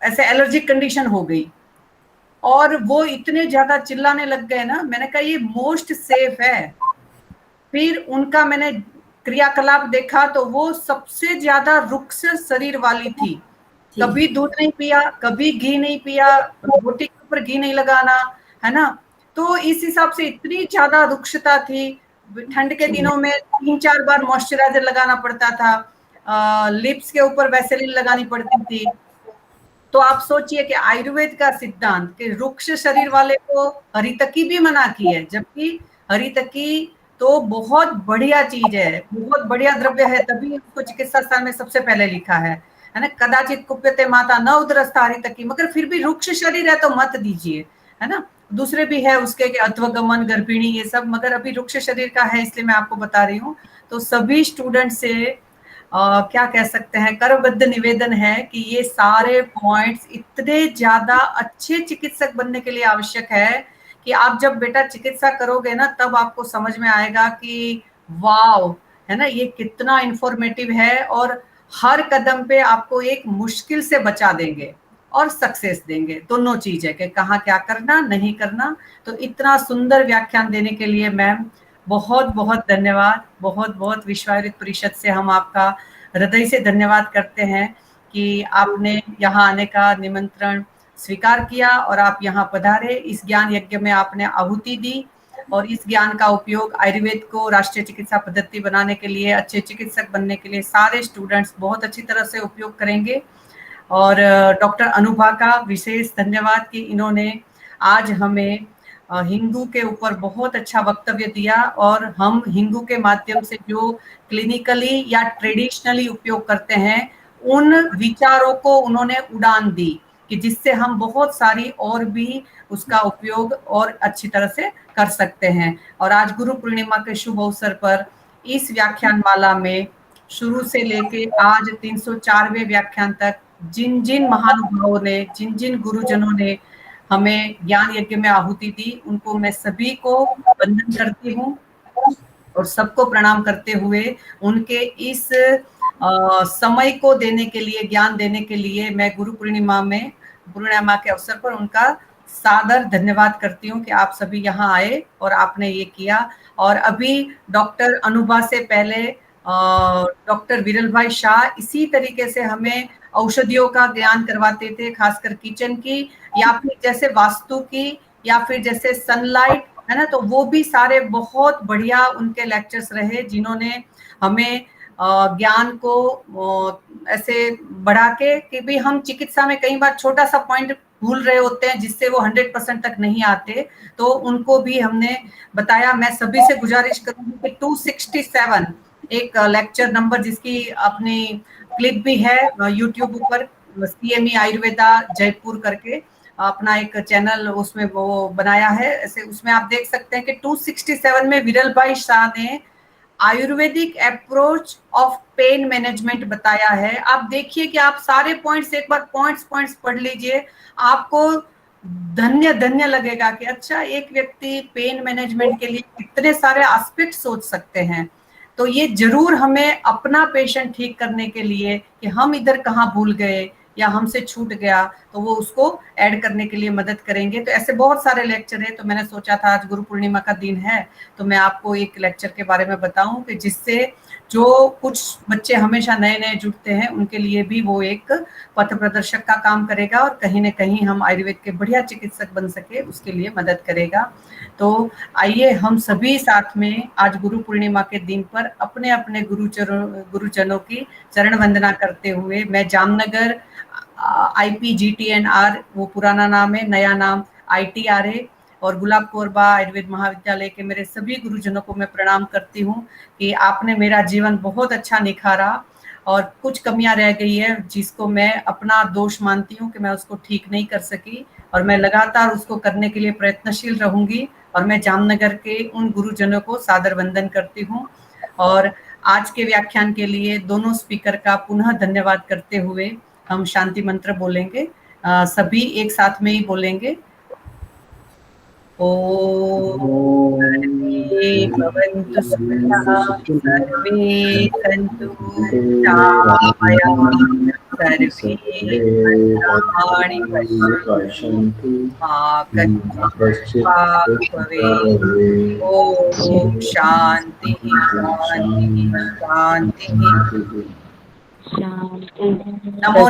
Speaker 1: ऐसे एलर्जिक कंडीशन हो गई, और वो इतने ज्यादा चिल्लाने लग गए ना, मैंने कहा ये मोस्ट सेफ है। फिर उनका मैंने क्रियाकलाप देखा तो वो सबसे ज्यादा रुक्ष शरीर वाली थी, कभी दूध नहीं पिया, कभी घी नहीं पिया, रोटी के ऊपर घी नहीं लगाना, है ना। तो इस हिसाब से इतनी ज्यादा रुक्षता थी। ठंड के दिनों में 3-4 बार मॉइस्चराइजर लगाना पड़ता था, लिप्स के ऊपर वैसेलिन लगानी पड़ती थी। तो आप सोचिए कि आयुर्वेद का सिद्धांत कि रुक्ष शरीर वाले को हरितकी भी मना की है, जबकि हरितकी तो बहुत बढ़िया चीज है, बहुत बढ़िया द्रव्य है, तभी उसको चिकित्सा शास्त्र में सबसे पहले लिखा है ना। कदाचित कुप्यते माता न उदरस्था हरितकी, मगर फिर भी रुक्ष शरीर है तो मत दीजिए, है ना। दूसरे भी है उसके कि अत्वगमन, गर्भिणी, ये सब, मगर अभी रुक्ष शरीर का है इसलिए मैं आपको बता रही हूँ। तो सभी स्टूडेंट से क्या कह सकते हैं, करबद्ध निवेदन है कि ये सारे पॉइंट्स इतने ज्यादा अच्छे चिकित्सक बनने के लिए आवश्यक है कि आप जब बेटा चिकित्सा करोगे ना, तब आपको समझ में आएगा कि वाव, है ना, ये कितना इंफॉर्मेटिव है, और हर कदम पे आपको एक मुश्किल से बचा देंगे और सक्सेस देंगे, दोनों चीज है कि कहाँ क्या करना नहीं करना। तो इतना सुंदर व्याख्यान देने के लिए मैम बहुत बहुत धन्यवाद। बहुत बहुत विश्व आयुर्वेद परिषद से हम आपका हृदय से धन्यवाद करते हैं कि आपने यहाँ आने का निमंत्रण स्वीकार किया और आप यहाँ पधारे, इस ज्ञान यज्ञ में आपने आहुति दी, और इस ज्ञान का उपयोग आयुर्वेद को राष्ट्रीय चिकित्सा पद्धति बनाने के लिए, अच्छे चिकित्सक बनने के लिए सारे स्टूडेंट्स बहुत अच्छी तरह से उपयोग करेंगे। और डॉक्टर अनुभा का विशेष धन्यवाद कि इन्होंने आज हमें हिंगू के ऊपर बहुत अच्छा वक्तव्य दिया, और हम हिंगू के माध्यम से जो क्लिनिकली या ट्रेडिशनली उपयोग करते हैं उन विचारों को उन्होंने उड़ान दी कि जिससे हम बहुत सारी और भी उसका उपयोग और अच्छी तरह से कर सकते हैं। और आज गुरु पूर्णिमा के शुभ अवसर पर इस व्याख्यान माला में शुरू से लेके आज 304वें व्याख्यान तक जिन जिन महानुभावों ने, जिन जिन गुरुजनों ने हमें ज्ञान यज्ञ में आहुति दी, उनको मैं सभी को वंदन करती हूँ और सबको प्रणाम करते हुए उनके इस समय को देने के लिए, ज्ञान देने के लिए मैं गुरु पूर्णिमा के अवसर पर उनका सादर धन्यवाद करती हूँ कि आप सभी यहाँ आए और आपने ये किया। और अभी डॉक्टर अनुभा से पहले डॉक्टर विरल भाई शाह इसी तरीके से हमें औषधियों का ज्ञान करवाते थे, खासकर किचन की, या फिर जैसे वास्तु की, या फिर जैसे सनलाइट, है ना। तो वो भी सारे बहुत बढ़िया उनके लेक्चर्स रहे, जिन्होंने हमें ज्ञान को ऐसे बढ़ा के कि भी हम चिकित्सा में कई बार छोटा सा पॉइंट भूल रहे होते हैं जिससे वो 100% तक नहीं आते, तो उनको भी हमने बताया। मैं सभी से गुजारिश करूंगी कि 267 एक लेक्चर नंबर जिसकी अपनी क्लिप भी है यूट्यूब ऊपर, CME आयुर्वेदा जयपुर करके अपना एक चैनल उसमें वो बनाया है, ऐसे उसमें आप देख सकते हैं कि 267 में विरल भाई शाह ने Ayurvedic approach of pain management बताया है। आप देखिए कि आप सारे पॉइंट्स एक बार पॉइंट्स पढ़ लीजिए, आपको धन्य धन्य लगेगा कि अच्छा एक व्यक्ति पेन मैनेजमेंट के लिए कितने सारे एस्पेक्ट सोच सकते हैं। तो ये जरूर हमें अपना पेशेंट ठीक करने के लिए कि हम इधर कहाँ भूल गए या हमसे छूट गया, तो वो उसको ऐड करने के लिए मदद करेंगे। तो ऐसे बहुत सारे लेक्चर है, तो मैंने सोचा था आज गुरु पूर्णिमा का दिन है तो मैं आपको एक लेक्चर के बारे में बताऊं कि जिससे जो कुछ बच्चे हमेशा नए नए जुड़ते हैं उनके लिए भी वो एक पथ प्रदर्शक का काम करेगा, और कहीं न कहीं हम आयुर्वेद के बढ़िया चिकित्सक बन सके उसके लिए मदद करेगा। तो आइए हम सभी साथ में आज गुरु पूर्णिमा के दिन पर अपने अपने गुरुजनों की चरण वंदना करते हुए, मैं जामनगर IPGTNR वो पुराना नाम है, नया नाम ITRA, और गुलाब कोरबा आयुर्वेद महाविद्यालय के मेरे सभी गुरुजनों को मैं प्रणाम करती हूँ कि आपने मेरा जीवन बहुत अच्छा निखारा, और कुछ कमियां रह गई है जिसको मैं अपना दोष मानती हूँ कि मैं उसको ठीक नहीं कर सकी, और मैं लगातार उसको करने के लिए प्रयत्नशील रहूंगी। और मैं जामनगर के उन गुरुजनों को सादर वंदन करती हूँ, और आज के व्याख्यान के लिए दोनों स्पीकर का पुनः धन्यवाद करते हुए हम शांति मंत्र बोलेंगे, सभी एक साथ में ही बोलेंगे। ओम सर्वे भवन्तु सुखिनः, सर्वे सन्तु निरामयाः, सर्वे भद्राणि पश्यन्तु मा कश्चित् भवेत्। ओम शांति शांति शांति। नमो